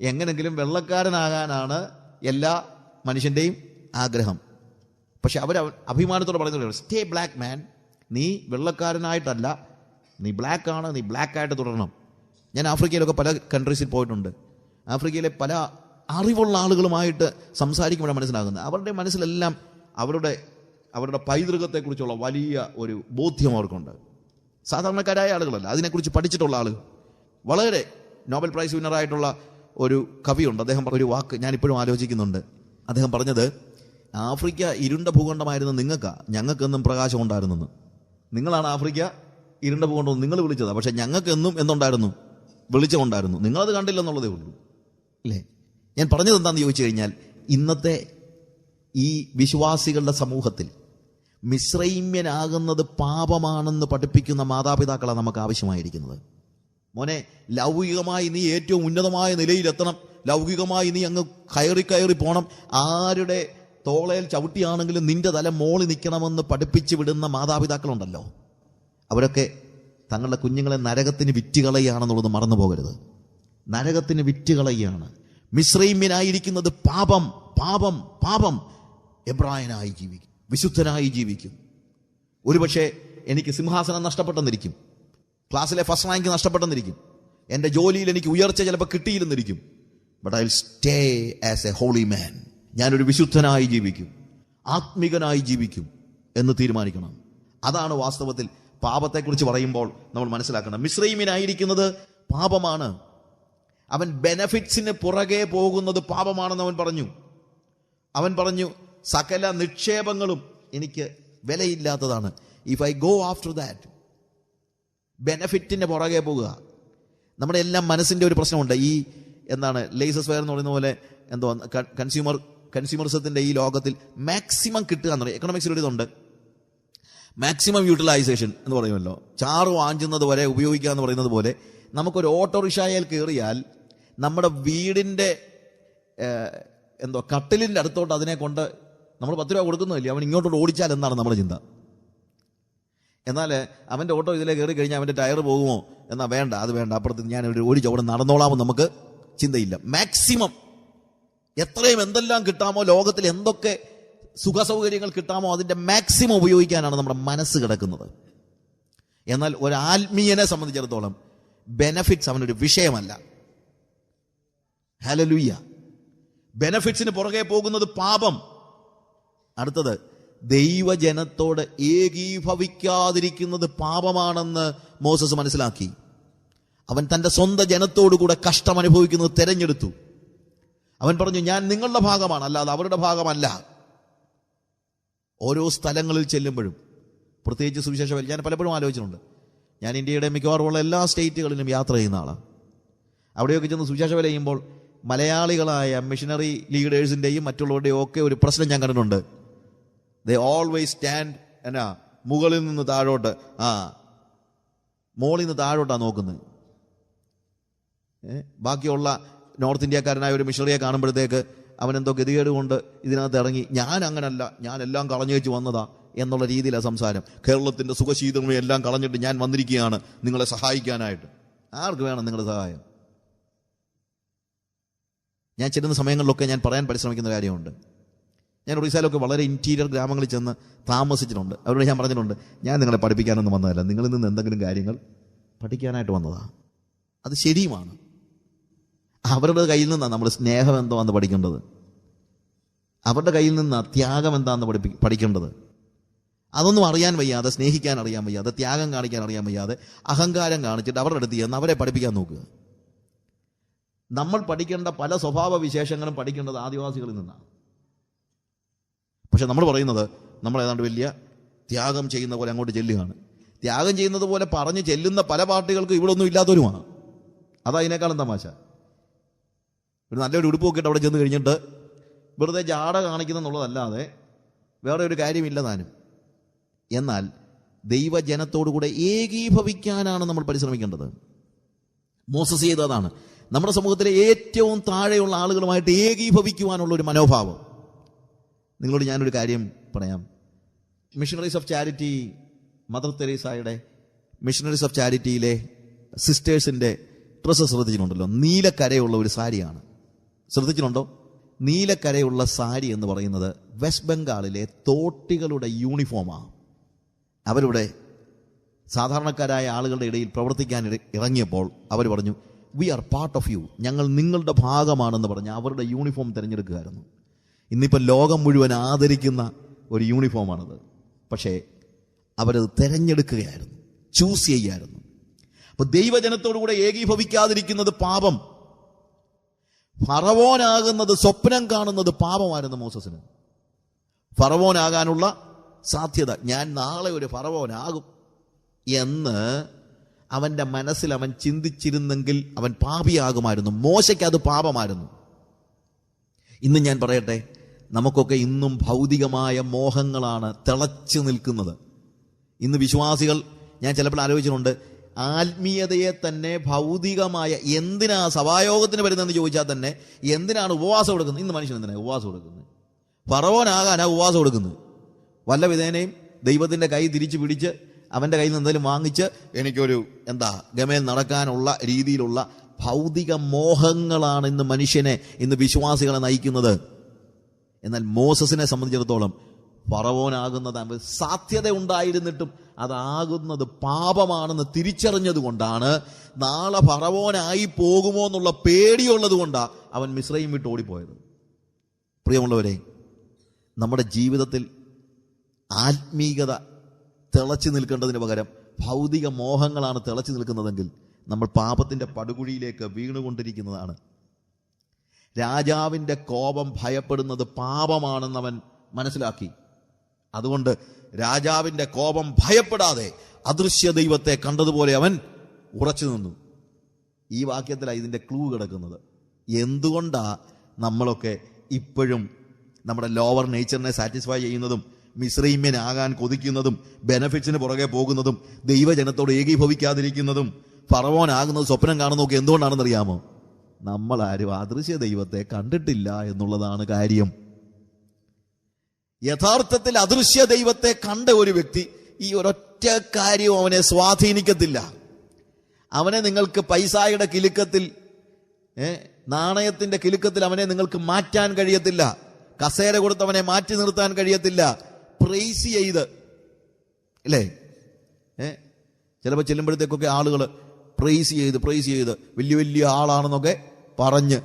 എങ്ങനെങ്കിലും വെള്ളക്കാരനാകാനാണ് എല്ലാ മനുഷ്യൻ്റെയും ആഗ്രഹം. പക്ഷെ അവർ അഭിമാനത്തോടെ പറയുന്നത് സ്റ്റേ ബ്ലാക്ക് മാൻ. നീ വെള്ളക്കാരനായിട്ടല്ല, നീ ബ്ലാക്കാണ്, നീ ബ്ലാക്കായിട്ട് തുടരണം. ഞാൻ ആഫ്രിക്കയിലൊക്കെ പല കൺട്രീസിൽ പോയിട്ടുണ്ട്. ആഫ്രിക്കയിലെ പല അറിവുള്ള ആളുകളുമായിട്ട് സംസാരിക്കുമ്പോഴാണ് മനസ്സിലാകുന്നത്. അവരുടെ മനസ്സിലെല്ലാം അവരുടെ പൈതൃകത്തെക്കുറിച്ചുള്ള വലിയ ഒരു ബോധ്യം അവർക്കുണ്ട്. സാധാരണക്കാരായ ആളുകളല്ല, അതിനെക്കുറിച്ച് പഠിച്ചിട്ടുള്ള ആളുകൾ. വളരെ നോബൽ പ്രൈസ് വിന്നറായിട്ടുള്ള ഒരു കവിയുണ്ട്, അദ്ദേഹം ഒരു വാക്ക് ഞാനിപ്പോഴും ആലോചിക്കുന്നുണ്ട്. അദ്ദേഹം പറഞ്ഞത്, ആഫ്രിക്ക ഇരുണ്ട ഭൂഖണ്ഡമായിരുന്ന ഞങ്ങൾക്കെന്നും പ്രകാശം ഉണ്ടായിരുന്നെന്ന്. നിങ്ങളാണ് ആഫ്രിക്ക ഇരുണ്ട ഭൂഖണ്ഡം നിങ്ങൾ വിളിച്ചതാണ്, പക്ഷെ ഞങ്ങൾക്കെന്നും എന്തുണ്ടായിരുന്നു? വെളിച്ചമുണ്ടായിരുന്നു. നിങ്ങളത് കണ്ടില്ലെന്നുള്ളതേ ഉള്ളൂ, അല്ലേ? ഞാൻ പറഞ്ഞത് എന്താണെന്ന് ചോദിച്ചു കഴിഞ്ഞാൽ, ഇന്നത്തെ ഈ വിശ്വാസികളുടെ സമൂഹത്തിൽ മിസ്രൈമ്യനാകുന്നത് പാപമാണെന്ന് പഠിപ്പിക്കുന്ന മാതാപിതാക്കളാണ് നമുക്ക് ആവശ്യമായിരിക്കുന്നത്. മോനെ, ലൗകികമായി നീ ഏറ്റവും ഉന്നതമായ നിലയിലെത്തണം, ലൗകികമായി നീ അങ്ങ് കയറി പോകണം, ആരുടെ തോളയിൽ ചവിട്ടിയാണെങ്കിലും നിന്റെ തല മോളി നിൽക്കണമെന്ന് പഠിപ്പിച്ചു വിടുന്ന മാതാപിതാക്കളുണ്ടല്ലോ, അവരൊക്കെ തങ്ങളുടെ കുഞ്ഞുങ്ങളെ നരകത്തിന് വിറ്റുകളയുകയാണെന്നുള്ളത് മറന്നു പോകരുത്. നരകത്തിന് വിറ്റുകളയുകയാണ്. മിസ്രൈമ്യനായിരിക്കുന്നത് പാപം പാപം പാപം. എബ്രായനായി ജീവിക്കും, വിശുദ്ധനായി ജീവിക്കും. ഒരുപക്ഷെ എനിക്ക് സിംഹാസനം നഷ്ടപ്പെട്ടെന്നിരിക്കും, ക്ലാസ്സിലെ ഫസ്റ്റ് റാങ്ക് നഷ്ടപ്പെട്ടെന്നിരിക്കും, എൻ്റെ ജോലിയിൽ എനിക്ക് ഉയർച്ച ചിലപ്പോൾ കിട്ടിയില്ലെന്നിരിക്കും. But I will stay as a holy man. ഞാനൊരു വിശുദ്ധനായി ജീവിക്കും, ആത്മികനായി ജീവിക്കും എന്ന് തീരുമാനിക്കണം. അതാണ് വാസ്തവത്തിൽ പാപത്തെക്കുറിച്ച് പറയുമ്പോൾ നമ്മൾ മനസ്സിലാക്കണം. മിസ്രൈമ്യനായിരിക്കുന്നത് പാപമാണ്. അവൻ ബെനഫിറ്റ്സിന് പുറകെ പോകുന്നത് പാപമാണെന്ന് അവൻ പറഞ്ഞു സകല നിക്ഷേപങ്ങളും എനിക്ക് വിലയില്ലാത്തതാണ്. If I go after that, ബെനഫിറ്റിന്റെ പുറകെ പോകുക. നമ്മുടെ എല്ലാം മനസ്സിന്റെ ഒരു പ്രശ്നമുണ്ട്. ഈ ലേസസ് ഫെയർ എന്ന് പറയുന്ന പോലെ കൺസ്യൂമറിസത്തിന്റെ ഈ ലോകത്തിൽ മാക്സിമം കിട്ടുക എന്ന് പറയും. എക്കണോമിക്സിൽ ഒരു ഇതുണ്ട്, മാക്സിമം യൂട്ടിലൈസേഷൻ എന്ന് പറയുമല്ലോ. ചാറ് വാഞ്ചുന്നത് വരെ ഉപയോഗിക്കുക എന്ന് പറയുന്നത് പോലെ, നമുക്കൊരു ഓട്ടോറിക്ഷയിൽ കയറിയാൽ നമ്മുടെ വീടിന്റെ കട്ടിലിന്റെ അടുത്തോട്ട് അതിനെ കൊണ്ട് നമ്മൾ 10 രൂപ കൊടുക്കുന്നില്ല, അവൻ ഇങ്ങോട്ടോട്ട് ഓടിച്ചാൽ എന്നാണ് നമ്മുടെ ചിന്ത. എന്നാൽ അവൻ്റെ ഓട്ടോ ഇതിലെ കയറി കഴിഞ്ഞാൽ അവൻ്റെ ടയർ പോകുമോ എന്നാൽ വേണ്ട, അത് വേണ്ട, അപ്പുറത്ത് ഞാൻ ഒരു ചുവട് നടന്നോളാമെന്ന് നമുക്ക് ചിന്തയില്ല. മാക്സിമം എത്രയും എന്തെല്ലാം കിട്ടാമോ, ലോകത്തിൽ എന്തൊക്കെ സുഖസൗകര്യങ്ങൾ കിട്ടാമോ അതിൻ്റെ മാക്സിമം ഉപയോഗിക്കാനാണ് നമ്മുടെ മനസ്സ് കിടക്കുന്നത്. എന്നാൽ ഒരു ആത്മീയനെ സംബന്ധിച്ചിടത്തോളം ബെനഫിറ്റ്സ് അവനൊരു വിഷയമല്ല. ഹല്ലേലൂയ. ബെനഫിറ്റ്സിന് പുറകെ പോകുന്നത് പാപം. അടുത്തത്, ദൈവജനത്തോട് ഏകീഭവിക്കാതിരിക്കുന്നത് പാപമാണെന്ന് മോസസ് മനസ്സിലാക്കി. അവൻ തൻ്റെ സ്വന്തം ജനത്തോടുകൂടെ കഷ്ടം അനുഭവിക്കുന്നത് തെരഞ്ഞെടുത്തു. അവൻ പറഞ്ഞു, ഞാൻ നിങ്ങളുടെ ഭാഗമാണ്, അല്ലാതെ അവരുടെ ഭാഗമല്ല. ഓരോ സ്ഥലങ്ങളിൽ ചെല്ലുമ്പോഴും, പ്രത്യേകിച്ച് സുവിശേഷ ഞാൻ പലപ്പോഴും ആലോചിച്ചിട്ടുണ്ട്. ഞാൻ ഇന്ത്യയുടെ മിക്കവാറുമുള്ള എല്ലാ സ്റ്റേറ്റുകളിലും യാത്ര ചെയ്യുന്ന ആളാണ്. അവിടെയൊക്കെ ചെന്ന് സുവിശേഷ വേല ചെയ്യുമ്പോൾ മലയാളികളായ മിഷനറി ലീഡേഴ്സിൻ്റെയും മറ്റുള്ളവരുടെയും ഒക്കെ ഒരു പ്രശ്നം ഞാൻ കണ്ടിട്ടുണ്ട്. ദേ ഓൾവേസ് സ്റ്റാൻഡ് മുകളിൽ നിന്ന് താഴോട്ട്, മോളിൽ നിന്ന് താഴോട്ടാണ് നോക്കുന്നത്. ബാക്കിയുള്ള നോർത്ത് ഇന്ത്യക്കാരനായ ഒരു മിഷണറിയെ കാണുമ്പോഴത്തേക്ക് അവനെന്തോ ഗതികേട് കൊണ്ട് ഇതിനകത്ത് ഇറങ്ങി, ഞാൻ അങ്ങനല്ല, ഞാൻ എല്ലാം കളഞ്ഞു വെച്ച് വന്നതാ എന്നുള്ള രീതിയിലാണ് സംസാരം. കേരളത്തിൻ്റെ സുഖശീതളമേ എല്ലാം കളഞ്ഞിട്ട് ഞാൻ വന്നിരിക്കുകയാണ് നിങ്ങളെ സഹായിക്കാനായിട്ട്. ആർക്ക് വേണം നിങ്ങളുടെ സഹായം? ഞാൻ ചെല്ലുന്ന സമയങ്ങളിലൊക്കെ ഞാൻ പറയാൻ പരിശ്രമിക്കുന്ന കാര്യമുണ്ട്. ഞാൻ ഒറീസയിലൊക്കെ വളരെ ഇൻറ്റീരിയർ ഗ്രാമങ്ങളിൽ ചെന്ന് താമസിച്ചിട്ടുണ്ട്. അവരോട് ഞാൻ പറഞ്ഞിട്ടുണ്ട്, ഞാൻ നിങ്ങളെ പഠിപ്പിക്കാനൊന്നും വന്നതല്ല, നിങ്ങളിൽ നിന്ന് എന്തെങ്കിലും കാര്യങ്ങൾ പഠിക്കാനായിട്ട് വന്നതാണ്. അത് ശരിയുമാണ്. അവരുടെ കയ്യിൽ നിന്നാണ് നമ്മൾ സ്നേഹം എന്താണെന്ന് പഠിക്കേണ്ടത്. അവരുടെ കയ്യിൽ നിന്നാണ് ത്യാഗം എന്താണെന്ന് പഠിക്കേണ്ടത്. അതൊന്നും അറിയാൻ വയ്യാതെ, സ്നേഹിക്കാൻ അറിയാൻ വയ്യാതെ, ത്യാഗം കാണിക്കാൻ അറിയാൻ വയ്യാതെ, അഹങ്കാരം കാണിച്ചിട്ട് അവരുടെ അടുത്ത് ചെന്ന് അവരെ പഠിപ്പിക്കാൻ നോക്കുക. നമ്മൾ പഠിക്കേണ്ട പല സ്വഭാവ വിശേഷങ്ങളും പഠിക്കേണ്ടത് ആദിവാസികളിൽ നിന്നാണ്. പക്ഷെ നമ്മൾ പറയുന്നത് നമ്മൾ ഏതാണ്ട് വലിയ ത്യാഗം ചെയ്യുന്ന പോലെ അങ്ങോട്ട് ചെല്ലുകയാണ്. ത്യാഗം ചെയ്യുന്നത് പോലെ പറഞ്ഞ് ചെല്ലുന്ന പല പാർട്ടികൾക്കും ഇവിടെ ഒന്നും ഇല്ലാത്തവരുമാണ്. അതാ ഇതിനേക്കാളും തമാശ. ഒരു നല്ലൊരു ഉടുപ്പൊക്കെ ഇട്ട് അവിടെ ചെന്ന് കഴിഞ്ഞിട്ട് വെറുതെ ജാട കാണിക്കുന്നെന്നുള്ളതല്ലാതെ വേറെ ഒരു കാര്യമില്ല താനും. എന്നാൽ ദൈവജനത്തോടുകൂടെ ഏകീഭവിക്കാനാണ് നമ്മൾ പരിശ്രമിക്കേണ്ടത്. മോസസ് ചെയ്തതാണ്. നമ്മുടെ സമൂഹത്തിലെ ഏറ്റവും താഴെയുള്ള ആളുകളുമായിട്ട് ഏകീഭവിക്കുവാനുള്ള ഒരു മനോഭാവം. നിങ്ങളോട് ഞാനൊരു കാര്യം പറയാം. മിഷണറീസ് ഓഫ് ചാരിറ്റി, മദർ തെരേസയുടെ മിഷണറീസ് ഓഫ് ചാരിറ്റിയിലെ സിസ്റ്റേഴ്സിൻ്റെ ഡ്രസ്സ് ശ്രദ്ധിച്ചിട്ടുണ്ടല്ലോ? നീലക്കരയുള്ള ഒരു സാരിയാണ്. ശ്രദ്ധിച്ചിട്ടുണ്ടോ? നീലക്കരയുള്ള സാരി എന്ന് പറയുന്നത് വെസ്റ്റ് ബംഗാളിലെ തോട്ടികളുടെ യൂണിഫോമാണ്. അവരുടെ സാധാരണക്കാരായ ആളുകളുടെ ഇടയിൽ പ്രവർത്തിക്കാൻ ഇറങ്ങിയപ്പോൾ അവർ പറഞ്ഞു, we are part of you, ഞങ്ങൾ നിങ്ങളുടെ ഭാഗമാണെന്ന് പറഞ്ഞ് അവരുടെ യൂണിഫോം തിരഞ്ഞെടുക്കുകയായിരുന്നു. ഇന്നിപ്പോൾ ലോകം മുഴുവൻ ആദരിക്കുന്ന ഒരു യൂണിഫോമാണത്. പക്ഷേ അവരത് തിരഞ്ഞെടുക്കുകയായിരുന്നു, ചൂസ് ചെയ്യായിരുന്നു. അപ്പൊ ദൈവജനത്തോടുകൂടെ ഏകീഭവിക്കാതിരിക്കുന്നത് പാപം. ഫറവോനാകുന്നത്, സ്വപ്നം കാണുന്നത് പാപമായിരുന്നു മോസസിന്. ഫറവോനാകാനുള്ള സാധ്യത, ഞാൻ നാളെ ഒരു ഫറവോനാകും എന്ന് അവന്റെ മനസ്സിൽ അവൻ ചിന്തിച്ചിരുന്നെങ്കിൽ അവൻ പാപിയാകുമായിരുന്നു. മോശയ്ക്ക് അത് പാപമായിരുന്നു. ഇന്ന് ഞാൻ പറയട്ടെ, നമുക്കൊക്കെ ഇന്നും ഭൗതികമായ മോഹങ്ങളാണ് തിളച്ചു നിൽക്കുന്നത്. ഇന്ന് വിശ്വാസികൾ, ഞാൻ ചിലപ്പോൾ ആലോചിച്ചിട്ടുണ്ട്, ആത്മീയതയെ തന്നെ ഭൗതികമായ, എന്തിനാ സഭായോഗത്തിന് വരുന്നതെന്ന് ചോദിച്ചാൽ തന്നെ എന്തിനാണ് ഉപവാസം എടുക്കുന്നത്? ഇന്ന് മനുഷ്യൻ എന്തിനാണ് ഉപവാസം എടുക്കുന്നത്? ഫറവോനാകാനാ ഉപവാസം എടുക്കുന്നത്. വല്ല വിധേനയും ദൈവത്തിന്റെ കൈ തിരിച്ചു പിടിച്ച് അവന്റെ കയ്യിൽ നിന്ന് എന്തെങ്കിലും വാങ്ങിച്ച് എനിക്കൊരു ഗമയിൽ നടക്കാനുള്ള രീതിയിലുള്ള ഭൗതിക മോഹങ്ങളാണ് ഇന്ന് മനുഷ്യനെ, ഇന്ന് വിശ്വാസികളെ നയിക്കുന്നത്. എന്നാൽ മോസസിനെ സംബന്ധിച്ചിടത്തോളം ഫറവോനാകുന്നത് സാധ്യത ഉണ്ടായിരുന്നിട്ടും അതാകുന്നത് പാപമാണെന്ന് തിരിച്ചറിഞ്ഞത് കൊണ്ടാണ്, നാളെ ഫറവോനായി പോകുമോ എന്നുള്ള പേടിയുള്ളത് കൊണ്ടാണ് അവൻ മിസ്രയീം വിട്ട് ഓടിപ്പോയത്. പ്രിയമുള്ളവരെ, നമ്മുടെ ജീവിതത്തിൽ ആത്മീകത തിളച്ചു നിൽക്കേണ്ടതിന് പകരം ഭൗതിക മോഹങ്ങളാണ് തിളച്ചു നിൽക്കുന്നതെങ്കിൽ നമ്മൾ പാപത്തിന്റെ പടുകുഴിയിലേക്ക് വീണുകൊണ്ടിരിക്കുന്നതാണ്. രാജാവിന്റെ കോപം ഭയപ്പെടുന്നത് പാപമാണെന്ന് അവൻ മനസ്സിലാക്കി. അതുകൊണ്ട് രാജാവിന്റെ കോപം ഭയപ്പെടാതെ അദൃശ്യ ദൈവത്തെ കണ്ടതുപോലെ അവൻ ഉറച്ചു നിന്നു. ഈ വാക്യത്തിലാണ് ഇതിന്റെ ക്ലൂ കിടക്കുന്നത്. എന്തുകൊണ്ടാ നമ്മളൊക്കെ ഇപ്പോഴും നമ്മുടെ ലോവർ നേച്ചറിനെ സാറ്റിസ്ഫൈ ചെയ്യുന്നതും മിസ്രൈമ്യനാകാൻ കൊതിക്കുന്നതും ബെനഫിറ്റ്സിന് പുറകെ പോകുന്നതും ദൈവജനത്തോട് ഏകീഭവിക്കാതിരിക്കുന്നതും ഫറവോനാകുന്നത് സ്വപ്നം കാണുന്നതൊക്കെ എന്തുകൊണ്ടാണെന്നറിയാമോ? നമ്മളാരും അദൃശ്യ ദൈവത്തെ കണ്ടിട്ടില്ല എന്നുള്ളതാണ് കാര്യം. യഥാർത്ഥത്തിൽ അദൃശ്യ ദൈവത്തെ കണ്ട ഒരു വ്യക്തി ഈ ഒരൊറ്റ കാര്യവും അവനെ സ്വാധീനിക്കത്തില്ല. അവനെ നിങ്ങൾക്ക് പൈസയുടെ കിലുക്കത്തിൽ, നാണയത്തിന്റെ കിലുക്കത്തിൽ അവനെ നിങ്ങൾക്ക് മാറ്റാൻ കഴിയത്തില്ല. കസേര കൊടുത്ത് അവനെ മാറ്റി നിർത്താൻ കഴിയത്തില്ല. പ്രൈസ് ചെയ്ത്, അല്ലേ? ചിലപ്പോൾ ചെല്ലുമ്പോഴത്തേക്കൊക്കെ ആളുകൾ പ്രൈസ് ചെയ്ത് വലിയ വലിയ ആളാണെന്നൊക്കെ പറഞ്ഞ്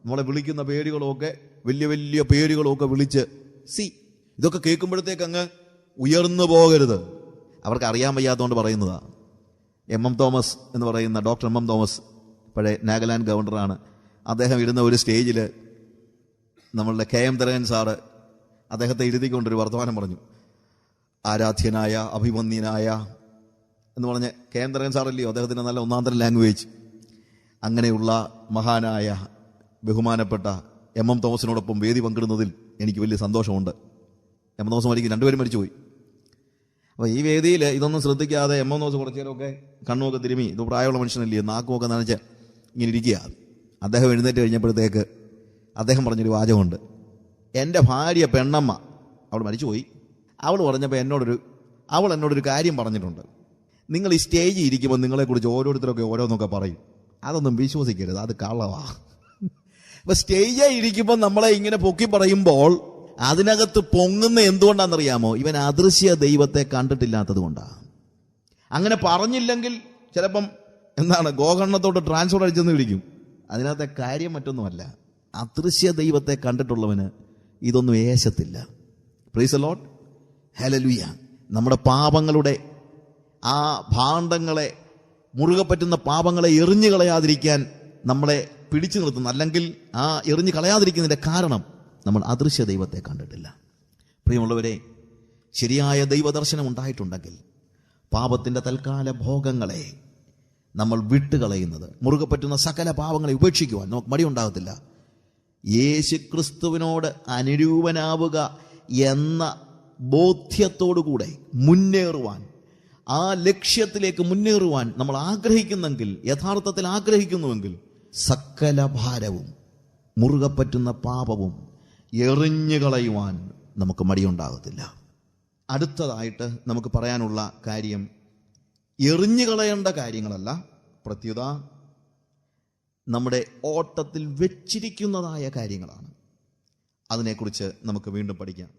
നമ്മളെ വിളിക്കുന്ന പേരുകളൊക്കെ, വലിയ വലിയ പേരുകളൊക്കെ വിളിച്ച്, ഇതൊക്കെ കേൾക്കുമ്പോഴത്തേക്ക് അങ്ങ് ഉയർന്നു പോകരുത്. അവർക്ക് അറിയാൻ വയ്യാത്തതുകൊണ്ട് പറയുന്നതാ. എം തോമസ് എന്ന് പറയുന്ന ഡോക്ടർ എം തോമസ്, പഴയ നാഗാലാൻഡ് ഗവർണറാണ്. അദ്ദേഹം ഇരുന്ന ഒരു സ്റ്റേജിൽ നമ്മളുടെ KM തരകൻ സാറ് അദ്ദേഹത്തെ ഇരുത്തിക്കൊണ്ടൊരു വർത്തമാനം പറഞ്ഞു. ആരാധ്യനായ, അഭിമന്യനായ എന്ന് പറഞ്ഞ് KM തരകൻ സാറല്ലയോ, അദ്ദേഹത്തിന് നല്ല ഒന്നാന്തരം ലാംഗ്വേജ്. അങ്ങനെയുള്ള മഹാനായ ബഹുമാനപ്പെട്ട എം തോമസിനോടൊപ്പം വേദി പങ്കിടുന്നതിൽ എനിക്ക് വലിയ സന്തോഷമുണ്ട്. എം തോമസ് രണ്ടുപേരും മരിച്ചുപോയി. അപ്പോൾ ഈ വേദിയിൽ ഇതൊന്നും ശ്രദ്ധിക്കാതെ എം തോമസ് കുറച്ചു നേരമൊക്കെ കണ്ണുമൊക്കെ തിരുമി, ഇത് പ്രായമുള്ള മനുഷ്യനല്ലേ, നാക്കുമൊക്കെ നനച്ച് ഇങ്ങനെ ഇരിക്കുക. അദ്ദേഹം എഴുന്നേറ്റ് കഴിഞ്ഞപ്പോഴത്തേക്ക് അദ്ദേഹം പറഞ്ഞൊരു വാചകമുണ്ട്. എൻ്റെ ഭാര്യ പെണ്ണമ്മ, അവൾ മരിച്ചുപോയി, അവൾ പറഞ്ഞപ്പോൾ അവൾ എന്നോടൊരു കാര്യം പറഞ്ഞിട്ടുണ്ട്. നിങ്ങൾ ഈ സ്റ്റേജിൽ ഇരിക്കുമ്പോൾ നിങ്ങളെക്കുറിച്ച് ഓരോരുത്തരൊക്കെ ഓരോന്നൊക്കെ പറയും. അതൊന്നും വിശ്വസിക്കരുത്, അത് കള്ളവാ. അപ്പൊ സ്റ്റേജിൽ ഇരിക്കുമ്പോൾ നമ്മളെ ഇങ്ങനെ പൊക്കി പറയുമ്പോൾ അതിനകത്ത് പൊങ്ങുന്ന എന്തുകൊണ്ടാണെന്നറിയാമോ? ഇവൻ അദൃശ്യ ദൈവത്തെ കണ്ടിട്ടില്ലാത്തത് കൊണ്ടാണ്. അങ്ങനെ പറഞ്ഞില്ലെങ്കിൽ ചിലപ്പം ഗോകർണത്തോട്ട് ട്രാൻസ്ഫർ അടിച്ചെന്ന് വിളിക്കും. അതിനകത്തെ കാര്യം മറ്റൊന്നുമല്ല. അദൃശ്യ ദൈവത്തെ കണ്ടിട്ടുള്ളവന് ഇതൊന്നും ഏശത്തില്ല. Praise the lord, hallelujah. നമ്മുടെ പാപങ്ങളുടെ ആ ഭാണ്ഡങ്ങളെ, മുറുകെ പറ്റുന്ന പാപങ്ങളെ എറിഞ്ഞു കളയാതിരിക്കാൻ നമ്മളെ പിടിച്ചു നിർത്തുന്നു. അല്ലെങ്കിൽ ആ എറിഞ്ഞു കളയാതിരിക്കുന്നതിന്റെ കാരണം നമ്മൾ അദൃശ്യ ദൈവത്തെ കണ്ടിട്ടില്ല. പ്രിയമുള്ളവരെ, ശരിയായ ദൈവദർശനം ഉണ്ടായിട്ടുണ്ടെങ്കിൽ പാപത്തിന്റെ തൽക്കാല ഭോഗങ്ങളെ നമ്മൾ വിട്ടുകളയുന്നത്, മുറുകെ പറ്റുന്ന സകല പാപങ്ങളെ ഉപേക്ഷിക്കുവാൻ നമുക്ക് മടിയുണ്ടാകത്തില്ല. യേശുക്രിസ്തുവിനോട് അനുരൂപനാവുക എന്ന ബോധ്യത്തോടുകൂടെ മുന്നേറുവാൻ, ആ ലക്ഷ്യത്തിലേക്ക് മുന്നേറുവാൻ നമ്മൾ ആഗ്രഹിക്കുന്നെങ്കിൽ, യഥാർത്ഥത്തിൽ ആഗ്രഹിക്കുന്നുവെങ്കിൽ, സകല ഭാരവും മുറുകെ പറ്റുന്ന പാപവും എറിഞ്ഞു കളയുവാൻ നമുക്ക് മടിയുണ്ടാകത്തില്ല. അടുത്തതായിട്ട് നമുക്ക് പറയാനുള്ള കാര്യം എറിഞ്ഞു കളയേണ്ട കാര്യങ്ങളല്ല, പ്രത്യുത നമ്മുടെ ഓട്ടത്തിൽ വെച്ചിരിക്കുന്നതായ കാര്യങ്ങളാണ്. അതിനെക്കുറിച്ച് നമുക്ക് വീണ്ടും പഠിക്കാം.